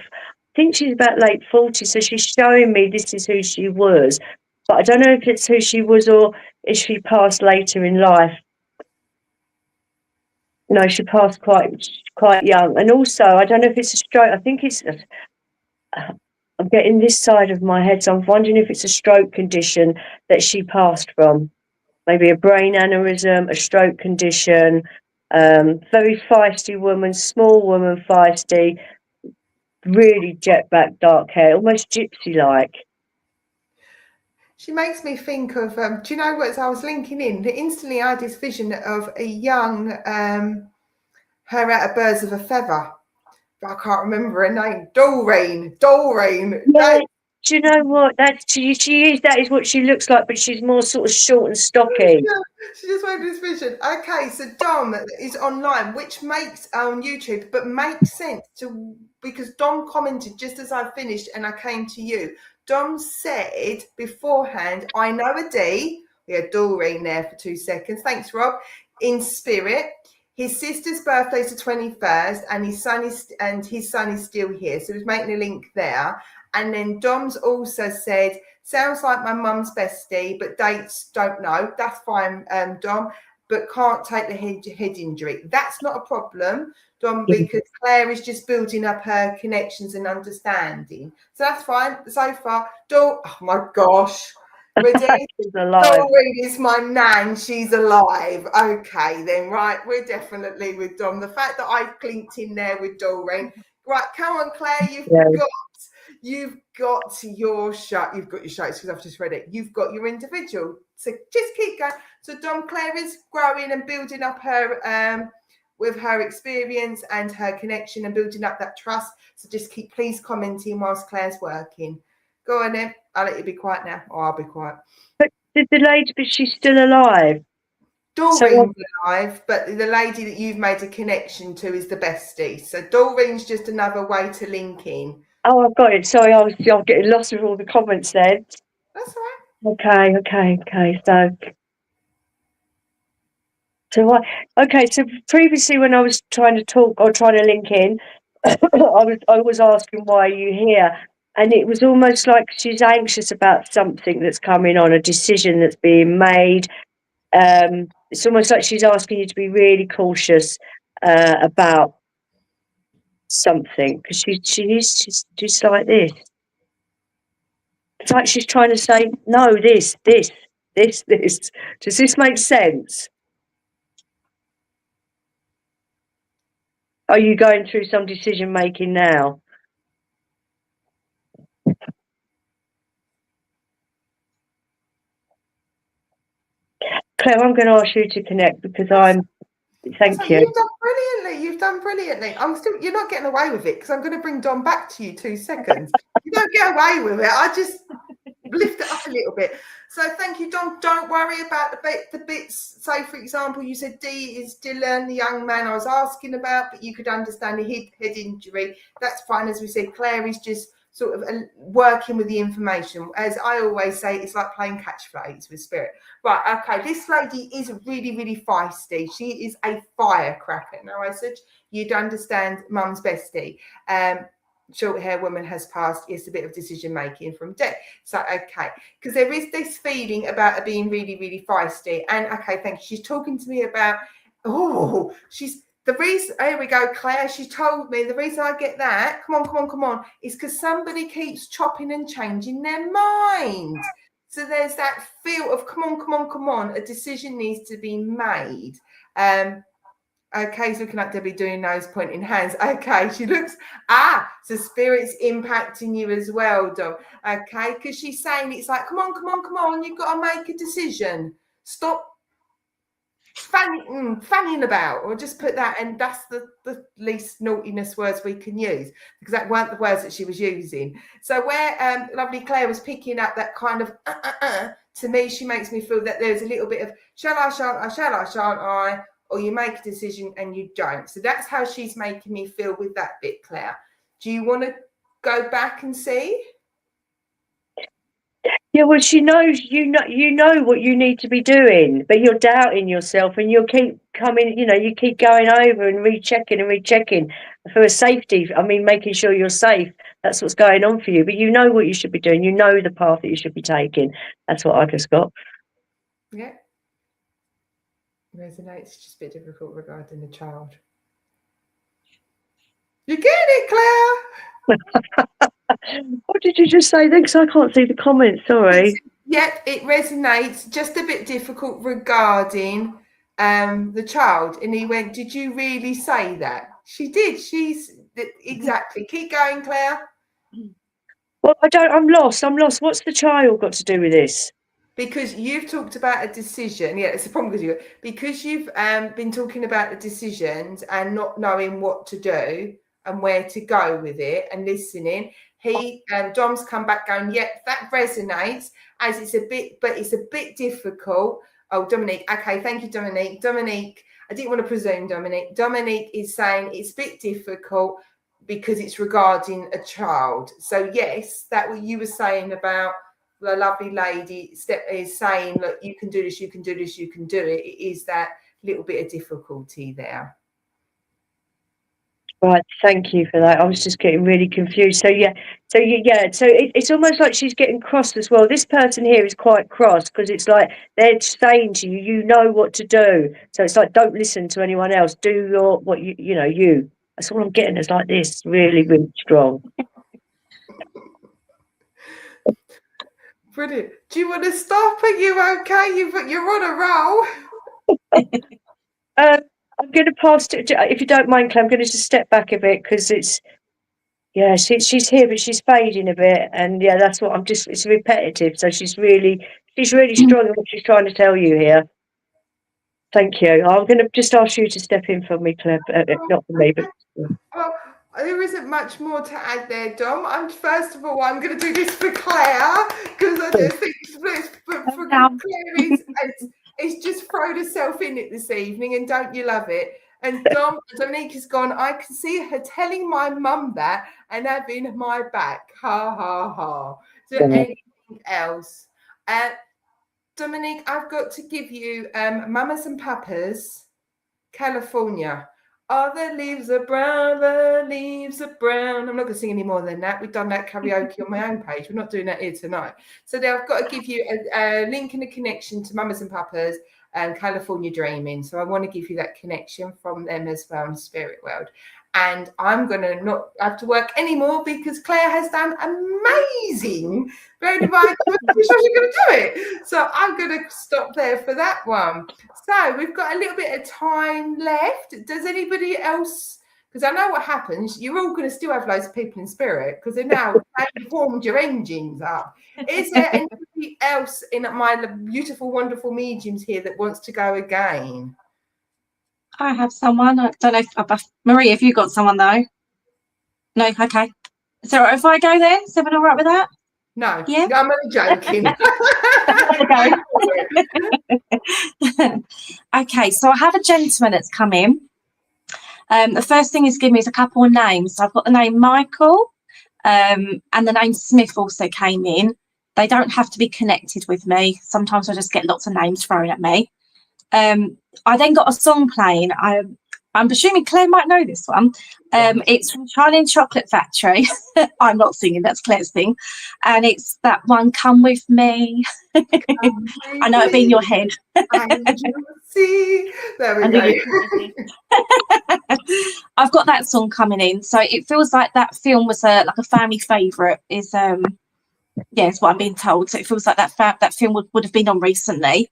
think she's about late 40s. So she's showing me this is who she was. But I don't know if it's who she was or if she passed later in life. No, she passed quite young. And also, I don't know if it's a stroke. I think it's. I'm getting this side of my head, so I'm wondering if it's a stroke condition that she passed from. Maybe a brain aneurysm, a stroke condition. Very feisty woman, small woman, feisty. Really jet black, dark hair, almost gypsy-like. She makes me think of, do you know what, as I was linking in, instantly I had this vision of a young, her at a birds of a feather. But I can't remember her name. Doreen. Yeah, do you know what? She is, that is what she looks like, but she's more sort of short and stocky. She just made this vision. Okay, so Dom is online, which makes on YouTube, but makes sense because Dom commented just as I finished and I came to you. Dom said beforehand, I know a D. We had Doreen there for 2 seconds. Thanks, Rob. In spirit. His sister's birthday is the 21st, and his son is still here. So he's making a link there. And then Dom's also said, sounds like my mum's bestie, but dates don't know. That's fine, Dom, but can't take the head injury. That's not a problem, Dom, because Claire is just building up her connections and understanding. So that's fine so far. Oh my gosh. Ready? Doreen is my nan. She's alive. Okay, then, right. We're definitely with Dom. The fact that I clinked in there with Doreen. Right, come on, Claire. You've got your shot. You've got your shots because I've just read it. You've got your individual. So just keep going. So Dom, Claire is growing and building up her with her experience and her connection and building up that trust. So just please commenting whilst Claire's working. Go on then. I'll let you be quiet now. Or I'll be quiet. But she's still alive. Doreen's alive, but the lady that you've made a connection to is the bestie. So Doreen's just another way to link in. Oh, I've got it. Sorry, I was getting lost with all the comments then. That's all right. Okay. So previously when I was trying to talk or trying to link in, I was asking, why are you here? And it was almost like she's anxious about something that's coming on, a decision that's being made. It's almost like she's asking you to be really cautious about something, because she's just like this. It's like she's trying to say, no, this. Does this make sense? Are you going through some decision making now? Claire, I'm going to ask you to connect because Thank you. You've done brilliantly. You're not getting away with it because I'm going to bring Dom back to you 2 seconds. You don't get away with it. I just lift it up a little bit. So thank you, Dom. Don't worry about the bits. Say, for example, you said D is Dylan, the young man I was asking about, but you could understand the head injury. That's fine. As we said, Claire is just sort of working with the information. As I always say, it's like playing catchphrase with spirit. Right, okay, this lady is really, really feisty. She is a firecracker. Now, I said you'd understand mum's bestie. Short hair woman has passed. It's a bit of decision making from death. So, okay, because there is this feeling about her being really, really feisty. And, okay, thank you. She's talking to me about, the reason, here we go, Claire, she told me the reason I get that, come on, is because somebody keeps chopping and changing their mind. So there's that feel of, come on, a decision needs to be made. Okay, he's looking at Debbie doing nose, pointing hands. Okay, she looks, so spirit's impacting you as well, Dom. Okay, because she's saying it's like, come on, you've got to make a decision. Stop fanning about, or just put that, and that's the least naughtiness words we can use, because that weren't the words that she was using. So where lovely Claire was picking up that kind of to me, she makes me feel that there's a little bit of shall I, shan't I, or you make a decision and you don't. So that's how she's making me feel with that bit, Claire. Do you want to go back and see? Yeah, well, she knows you know what you need to be doing, but you're doubting yourself, and you'll keep coming. You keep going over and rechecking for a safety. I mean, making sure you're safe. That's what's going on for you. But you know what you should be doing. You know the path that you should be taking. That's what I just got. Yeah. Resonates, just a bit difficult regarding the child. You get it, Claire? What did you just say then? Because I can't see the comments, sorry. Yep, it resonates, just a bit difficult regarding the child. And he went, did you really say that? She did. Exactly. Keep going, Claire. Well, I'm lost. What's the child got to do with this? Because you've talked about a decision. Yeah, it's a problem because you've been talking about the decisions and not knowing what to do and where to go with it and listening. Dom's come back going, yep, that resonates, as it's a bit difficult. Oh, Dominique. Okay, thank you, Dominique. Dominique, I didn't want to presume, Dominique. Dominique is saying it's a bit difficult because it's regarding a child. So yes, that what you were saying about the lovely lady is saying, look, you can do this, you can do this, you can do it. It is that little bit of difficulty there. Right, thank you for that. I was just getting really confused. So it's almost like she's getting cross as well. This person here is quite cross because it's like they're saying to you, you know what to do. So it's like, don't listen to anyone else. Do what you know. That's all I'm getting. It's like this, really, really strong. Brilliant. Do you want to stop? Are you okay? You're on a roll. I'm going to pass it, if you don't mind, Claire. I'm going to just step back a bit because she's here, but she's fading a bit, and that's what it's repetitive. So she's really strong in what she's trying to tell you here. Thank you. I'm going to just ask you to step in for me, Claire. Not for me, but. Well, there isn't much more to add there, Dom. First of all, I'm going to do this for Claire because I just think for Claire it's just thrown herself in it this evening, and don't you love it? And Dominique has gone, I can see her telling my mum that and having my back. Ha, ha, ha. So anything else? Dominique, I've got to give you Mamas and Papas, California. Are the leaves are brown, the leaves are brown. I'm not going to sing any more than that. We've done that karaoke on my own page. We're not doing that here tonight. So now I've got to give you a link and a connection to Mamas and Papas and California Dreaming. So I want to give you that connection from them as well in the spirit world. And I'm going to not have to work anymore because Claire has done amazing. Bearing in mind, I'm sure she's going to do it. So I'm going to stop there for that one. So we've got a little bit of time left. Does anybody else? Because I know what happens. You're all going to still have loads of people in spirit because they've now formed your engines up. Is there anybody else in my beautiful, wonderful mediums here that wants to go again? I have someone. I don't know if Marie, have you got someone though? No, okay. Is it all right if I go then? Is everyone all right with that? No, yeah, I'm only joking. Okay, so I have a gentleman that's come in. The first thing he's given me is a couple of names. So I've got the name Michael, and the name Smith also came in. They don't have to be connected with me. Sometimes I just get lots of names thrown at me. I then got a song playing. I'm assuming Claire might know this one. It's from Charlie and Chocolate Factory. I'm not singing, that's Claire's thing. And it's that one, Come With Me. I know it'll be in your head. See. There we go. I've got that song coming in. So it feels like that film was like a family favourite. Is it's what I'm being told. So it feels like that film would have been on recently.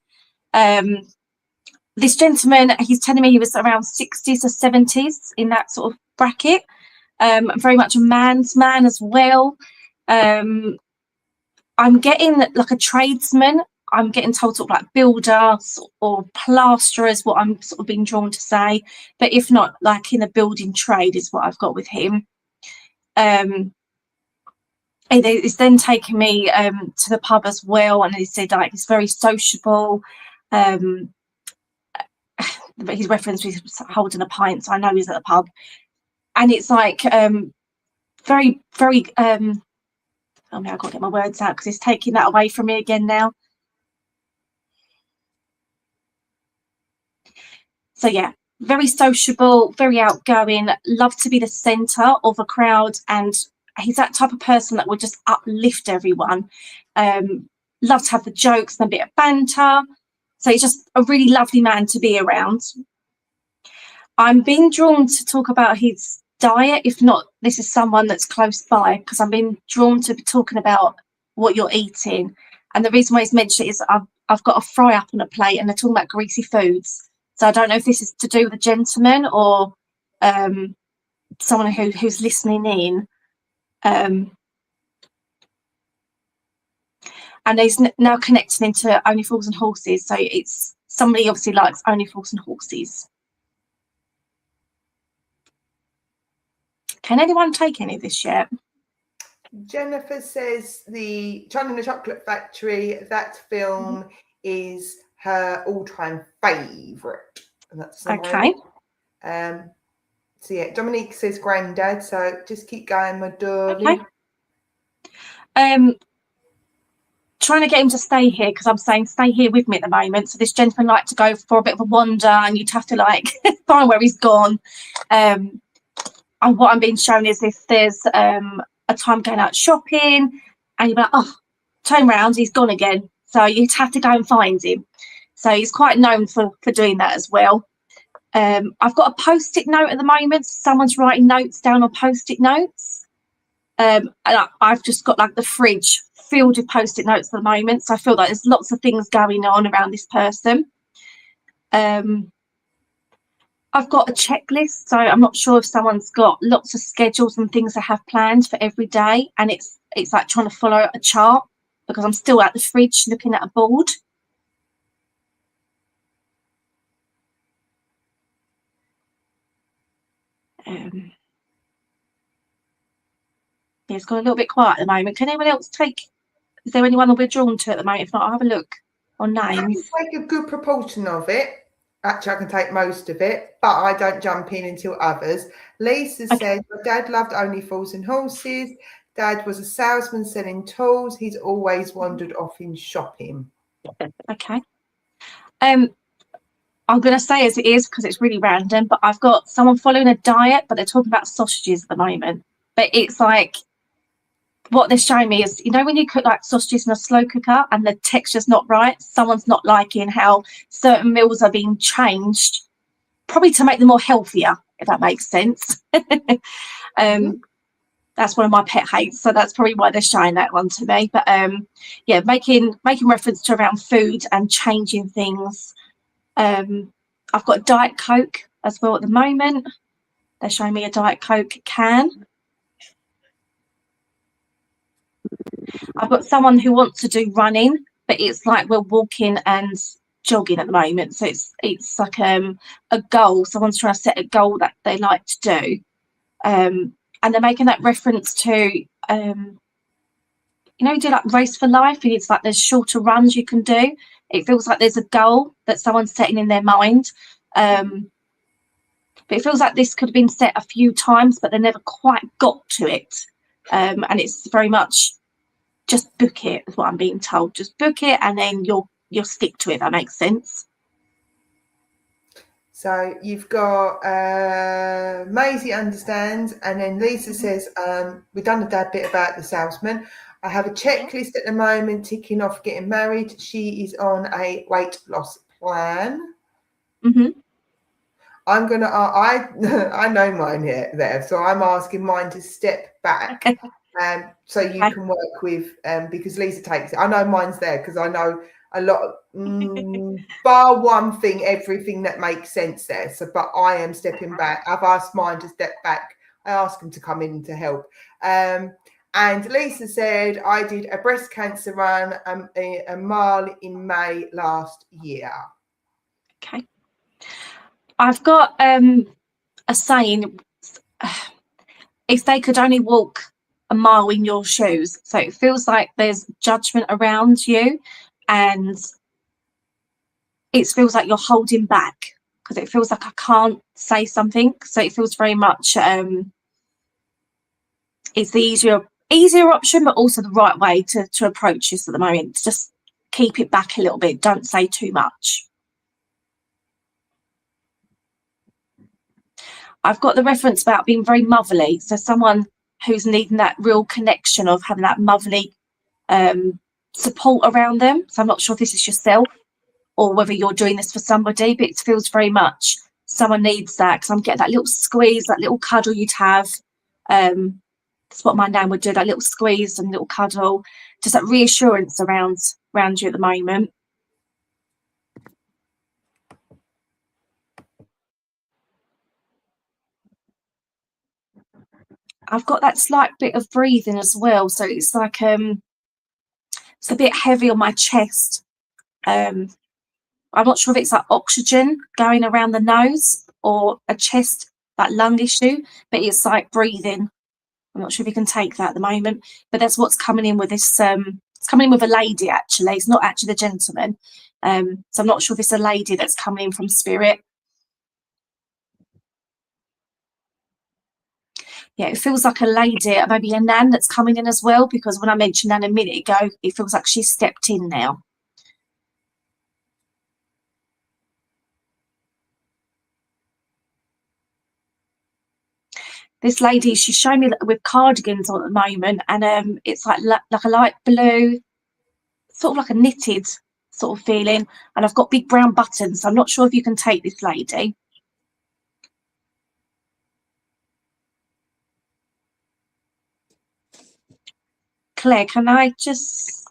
This gentleman, he's telling me he was around 60s or 70s in that sort of bracket. Very much a man's man as well. I'm getting like a tradesman. I'm getting told sort of like builder or plasterer is what I'm sort of being drawn to say. But if not, like in a building trade is what I've got with him. It's then taken me to the pub as well. And he said like he's very sociable. But his reference was holding a pint, so I know he's at the pub. And it's like very, very oh no, I've got to get my words out because it's taking that away from me again now. So yeah, very sociable, very outgoing, love to be the centre of a crowd, and he's that type of person that will just uplift everyone. Love to have the jokes and a bit of banter. So he's just a really lovely man to be around. I'm being drawn to talk about his diet. If not, this is someone that's close by, because I'm being drawn to be talking about what you're eating. And the reason why he's mentioned it is I've got a fry up on a plate and they're talking about greasy foods. So I don't know if this is to do with a gentleman or someone who's listening in. And he's now connecting into Only Fools and Horses. So it's somebody obviously likes Only Fools and Horses. Can anyone take any of this yet? Jennifer says the Charlie and the Chocolate Factory, that film is her all-time favourite. And that's okay. So yeah, Dominique says Grandad, so just keep going, my darling. Okay. Trying to get him to stay here, because I'm saying stay here with me at the moment. So this gentleman like to go for a bit of a wander, and you'd have to like find where he's gone. And what I'm being shown is if there's a time going out shopping, and you're like, oh, turn around, he's gone again. So you'd have to go and find him. So he's quite known for doing that as well. I've got a post-it note at the moment. Someone's writing notes down on post-it notes. And I've just got like the fridge filled with post-it notes at the moment. So I feel like there's lots of things going on around this person. I've got a checklist. So I'm not sure if someone's got lots of schedules and things they have planned for every day. And it's like trying to follow a chart, because I'm still at the fridge looking at a board. Yeah, it's got a little bit quiet at the moment. Can anyone else take? Is there anyone that we're drawn to at the moment? If not, I'll have a look on names. I can take a good proportion of it. Actually, I can take most of it, but I don't jump in until others. Lisa says, my dad loved Only Fools and Horses. Dad was a salesman selling tools. He's always wandered off in shopping. Okay. I'm going to say as it is, because it's really random, but I've got someone following a diet, but they're talking about sausages at the moment. But it's like, what they're showing me is, you know, when you cook like sausages in a slow cooker and the texture's not right, someone's not liking how certain meals are being changed, probably to make them more healthier, if that makes sense. That's one of my pet hates, so that's probably why they're showing that one to me. But yeah, making reference to around food and changing things. I've got a Diet Coke as well at the moment. They're showing me a Diet Coke can. I've got someone who wants to do running, but it's like we're walking and jogging at the moment. So it's like a goal. Someone's trying to set a goal that they like to do. And they're making that reference to, you know, you do like Race for Life, and it's like there's shorter runs you can do. It feels like there's a goal that someone's setting in their mind. But it feels like this could have been set a few times, but they never quite got to it. And it's very much just book it, is what I'm being told. Just book it, and then you'll stick to it. That makes sense. So you've got Maisie understands, and then Lisa says, we've done a dad bit about the salesman. I have a checklist at the moment ticking off getting married. She is on a weight loss plan. I'm gonna. I know mine here there, so I'm asking mine to step back, so you can work with. Because Lisa takes it. I know mine's there because I know a lot of bar one thing, everything that makes sense there. So, but I am stepping back. I've asked mine to step back. I asked him to come in to help. And Lisa said, I did a breast cancer run a mile in May last year. Okay. I've got a saying, if they could only walk a mile in your shoes. So it feels like there's judgment around you, and it feels like you're holding back, because it feels like I can't say something. So it feels very much it's the easier option, but also the right way to approach this at the moment. Just keep it back a little bit. Don't say too much. I've got the reference about being very motherly. So someone who's needing that real connection of having that motherly support around them. So I'm not sure if this is yourself. or whether you're doing this for somebody, but it feels very much someone needs that, because I'm getting that little squeeze, that little cuddle you'd have. That's what my nan would do, that little squeeze and little cuddle, just that reassurance around you at the moment. I've got that slight bit of breathing as well, so it's like it's a bit heavy on my chest. I'm not sure if it's like oxygen going around the nose or a chest, that lung issue, but it's like breathing. I'm not sure if you can take that at the moment, but that's what's coming in with this. It's coming in with a lady, actually. It's not actually the gentleman. So I'm not sure if it's a lady that's coming in from spirit. Yeah, it feels like a lady, maybe a nan that's coming in as well, because when I mentioned nan a minute ago, it feels like she's stepped in now. This lady, she's showing me with cardigans on at the moment, and it's like a light blue, sort of like a knitted sort of feeling, and I've got big brown buttons, so I'm not sure if you can take this lady. Claire, can I just,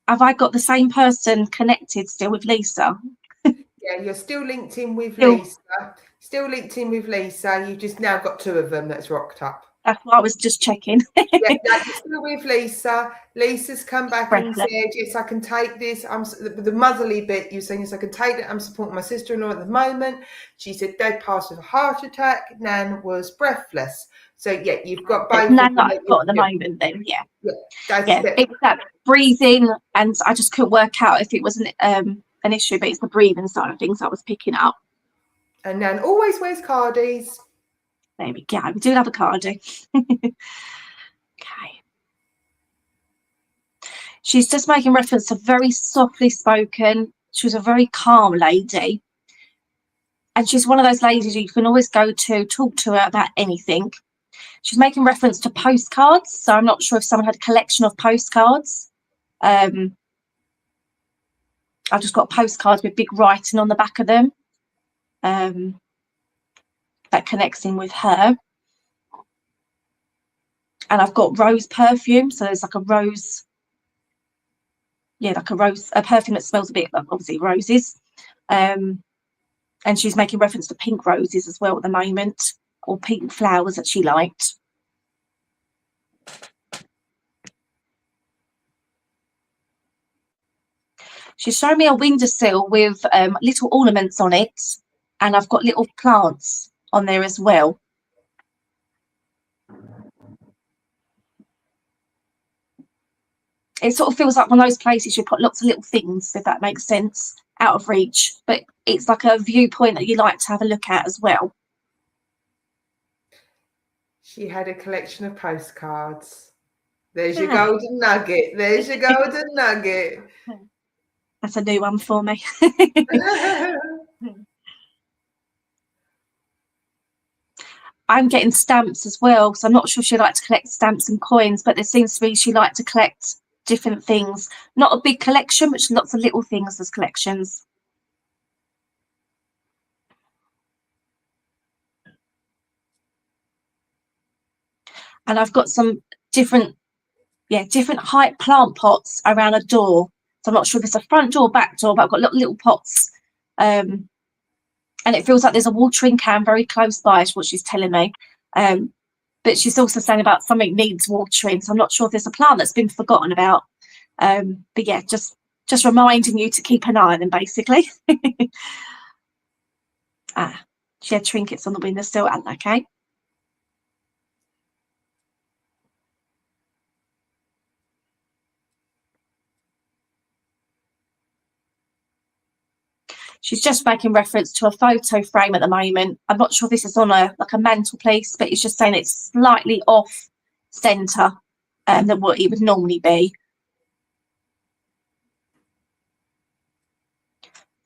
have I got the same person connected still with Lisa? Yeah, you're still linked in with Lisa. Still linked in with Lisa. You've just now got two of them that's rocked up. That's what I was just checking. Yeah, you're still with Lisa. Lisa's come back and said, yes, I can take this. The motherly bit, you're saying, yes, I can take it. I'm supporting my sister-in-law at the moment. She said Dad passed with a heart attack. Nan was breathless. So, yeah, you've got both. Nan that I've got at the moment then, yeah. Yeah, it was that breathing, and I just couldn't work out if it was an issue, but it's the breathing side of things I was picking up. And Nan always wears cardies. There we go. We do have a cardie. Okay. She's just making reference to very softly spoken. She was a very calm lady. And she's one of those ladies you can always go to, talk to her about anything. She's making reference to postcards. So I'm not sure if someone had a collection of postcards. I've just got postcards with big writing on the back of them. That connects in with her. And I've got rose perfume. So there's like a rose. Yeah, like a perfume that smells a bit like obviously roses. And she's making reference to pink roses as well at the moment, or pink flowers that she liked. She's showing me a windowsill with little ornaments on it, and I've got little plants on there as well. It sort of feels like one of those places you put lots of little things, if that makes sense, out of reach, but it's like a viewpoint that you like to have a look at as well. She had a collection of postcards. There's your golden nugget. There's your golden nugget. That's a new one for me. I'm getting stamps as well, so I'm not sure she liked to collect stamps and coins, but there seems to be she liked to collect different things. Not a big collection, but lots of little things as collections. And I've got some different height plant pots around a door. So I'm not sure if it's a front door, back door, but I've got little pots. And it feels like there's a watering can very close by, is what she's telling me. But she's also saying about something needs watering. So I'm not sure if there's a plant that's been forgotten about. But yeah, just reminding you to keep an eye on them, basically. She had trinkets on the windowsill, and okay. She's just making reference to a photo frame at the moment. I'm not sure if this is on a mantelpiece, but it's just saying it's slightly off centre than what it would normally be.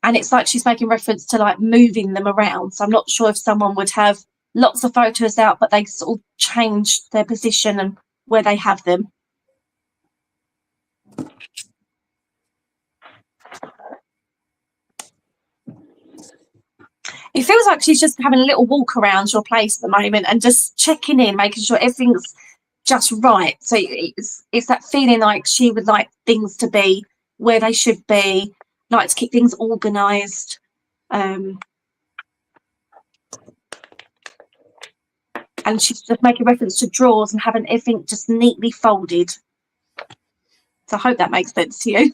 And it's like she's making reference to like moving them around. So I'm not sure if someone would have lots of photos out, but they sort of change their position and where they have them. it feels like she's just having a little walk around your place at the moment and just checking in, making sure everything's just right. So it's that feeling like she would like things to be where they should be, like to keep things organised. And she's just making reference to drawers and having everything just neatly folded. So I hope that makes sense to you.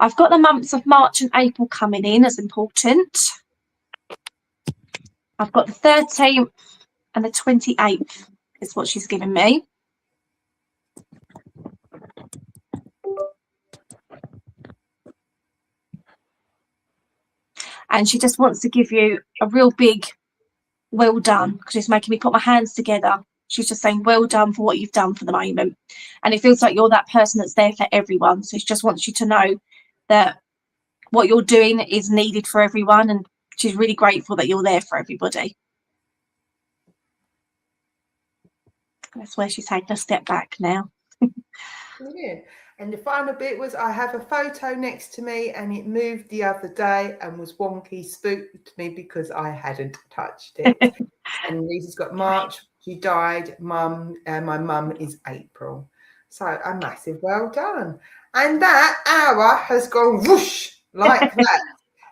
I've got the months of March and April coming in as important. I've got the 13th and the 28th is what she's given me. And she just wants to give you a real big well done, because she's making me put my hands together. She's just saying well done for what you've done for the moment. And it feels like you're that person that's there for everyone. So she just wants you to know that what you're doing is needed for everyone, and she's really grateful that you're there for everybody. That's where she's taking a step back now. Brilliant. And the final bit was, I have a photo next to me and it moved the other day and was wonky, spooked me because I hadn't touched it. And Lisa's got March, she died, my mum is April. So a massive well done. And that hour has gone whoosh like that.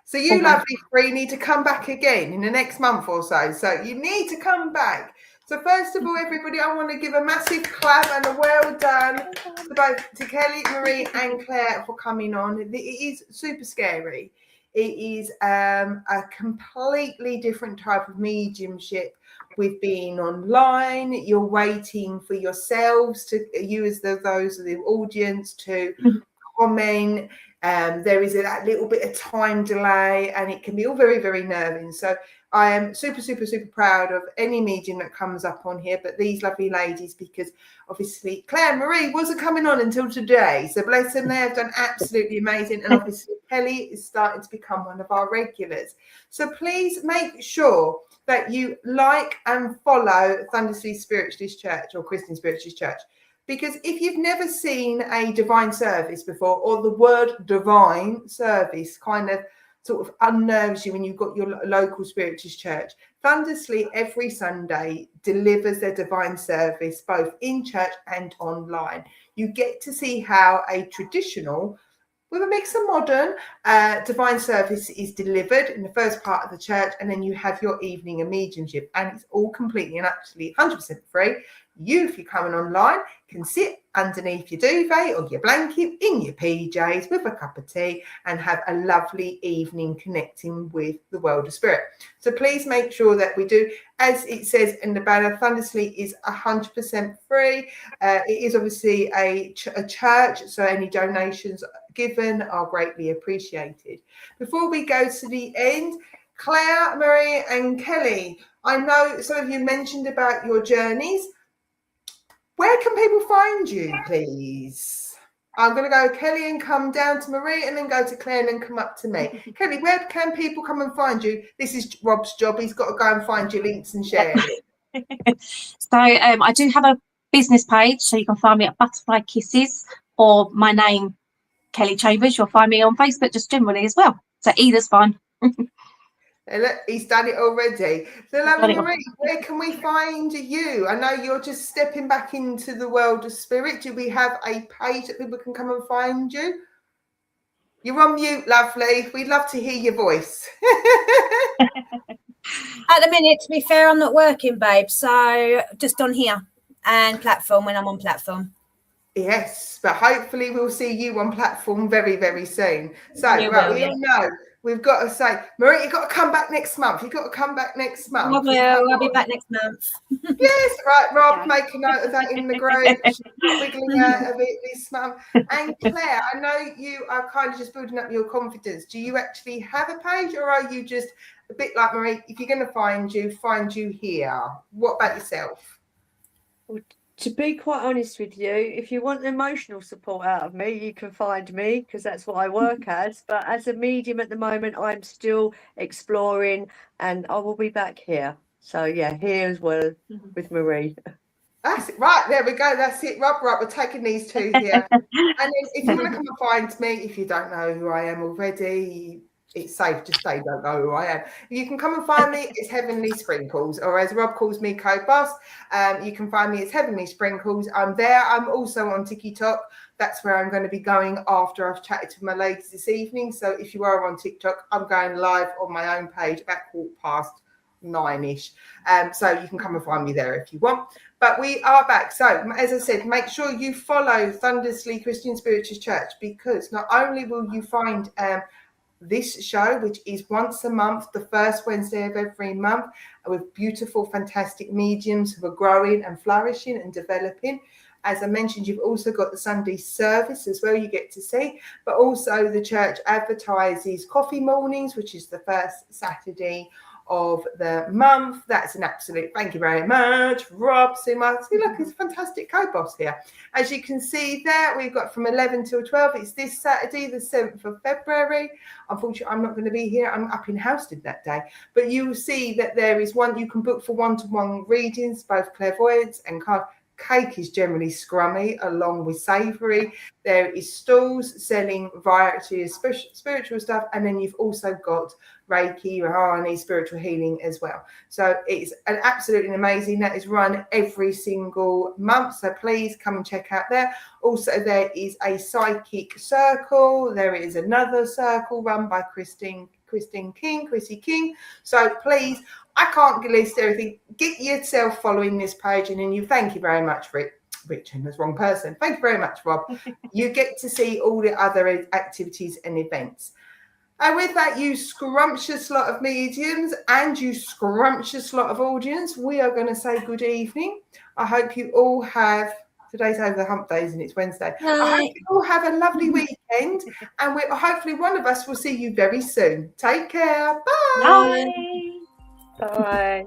So you lovely three need to come back again in the next month or so. So you need to come back. So first of all, everybody, I want to give a massive clap and a well done to Kelly, Marie and Claire for coming on. It is super scary. It is a completely different type of mediumship with being online. You're waiting for yourselves to, you as those of the audience, to comment. There is that little bit of time delay and it can be all very, very nerving. So I am super, super, super proud of any medium that comes up on here, but these lovely ladies, because obviously Claire and Marie wasn't coming on until today. So bless them, they have done absolutely amazing. And obviously Kelly is starting to become one of our regulars. So please make sure that you like and follow Thundersley Spiritualist Church or Christian Spiritualist Church. Because if you've never seen a divine service before, or the word divine service kind of sort of unnerves you when you've got your local spiritualist church, Thundersley every Sunday delivers their divine service both in church and online. You get to see how a traditional, with a mix of modern, divine service is delivered in the first part of the church, and then you have your evening of mediumship, and it's all completely and absolutely 100% free. You, if you're coming online, can sit underneath your duvet or your blanket in your PJs with a cup of tea and have a lovely evening connecting with the world of spirit. So please make sure that we do, as it says in the banner, Thundersley is 100% free. It is obviously a church, so any donations given are greatly appreciated. Before we go to the end, Claire, Marie and Kelly, I know some of you mentioned about your journeys. Where can people find you, please? I'm going to go Kelly and come down to Marie, and then go to Claire and then come up to me. Kelly, where can people come and find you? This is Rob's job. He's got to go and find your links and share it. So I do have a business page, so you can find me at Butterfly Kisses, or my name, Kelly Chambers. You'll find me on Facebook just generally as well. So either's fine. Look, he's done it already. So, lovely Marie, where can we find you? I know you're just stepping back into the world of spirit. Do we have a page that people can come and find you? You're on mute, lovely. We'd love to hear your voice. At the minute, to be fair, I'm not working, babe. So just on here and platform when I'm on platform. Yes, but hopefully we'll see you on platform very, very soon. So, right, we all know. We've got to say, Marie, you've got to come back next month. You've got to come back next month. I will. I'll be back next month. Yes, right, Rob, make a note of that in the group. She's wiggling out of it this month. And Claire, I know you are kind of just building up your confidence. Do you actually have a page, or are you just a bit like Marie? If you're going to find you here. What about yourself? Well, to be quite honest with you, if you want emotional support out of me, you can find me, because that's what I work as. But as a medium at the moment, I'm still exploring, and I will be back here. So yeah, here as well with Marie. That's it. Right, there we go. That's it, Rob. Right, we're taking these two here. And then if you want to come and find me, if you don't know who I am already, it's safe to say don't know who I am. You can come and find me. It's Heavenly Sprinkles, or as Rob calls me, Co-Boss. You can find me as Heavenly Sprinkles. I'm there. I'm also on TikTok. That's where I'm going to be going after I've chatted to my ladies this evening. So if you are on TikTok, I'm going live on my own page about 9:15. So you can come and find me there if you want. But we are back. So as I said, make sure you follow Thundersley Christian Spiritual Church, because not only will you find this show, which is once a month, the first Wednesday of every month, with beautiful, fantastic mediums who are growing and flourishing and developing. As I mentioned, you've also got the Sunday service as well, you get to see, but also the church advertises coffee mornings, which is the first Saturday of the month. That's an absolute thank you very much, Rob. See, look, it's a fantastic co-boss here. As you can see there, we've got from 11 till 12. It's this Saturday, the 7th of February. Unfortunately, I'm not going to be here. I'm up in Houston that day. But you will see that there is one, you can book for one-to-one readings, both clairvoyance and card. Cake is generally scrummy along with savoury. There is stalls selling variety of spiritual stuff, and then you've also got Reiki, Rahani, spiritual healing as well. So it's an absolutely amazing. That is run every single month. So please come and check out there. Also, there is a psychic circle. There is another circle run by Chrissy King. So please, I can't list everything. Get yourself following this page, and then you thank you very much, Richard, that's wrong person. Thank you very much, Rob. You get to see all the other activities and events. And with that, you scrumptious lot of mediums and you scrumptious lot of audience, we are going to say good evening. I hope you all have, today's over the hump days and it's Wednesday. I hope you all have a lovely weekend, and hopefully one of us will see you very soon. Take care. Bye. Bye.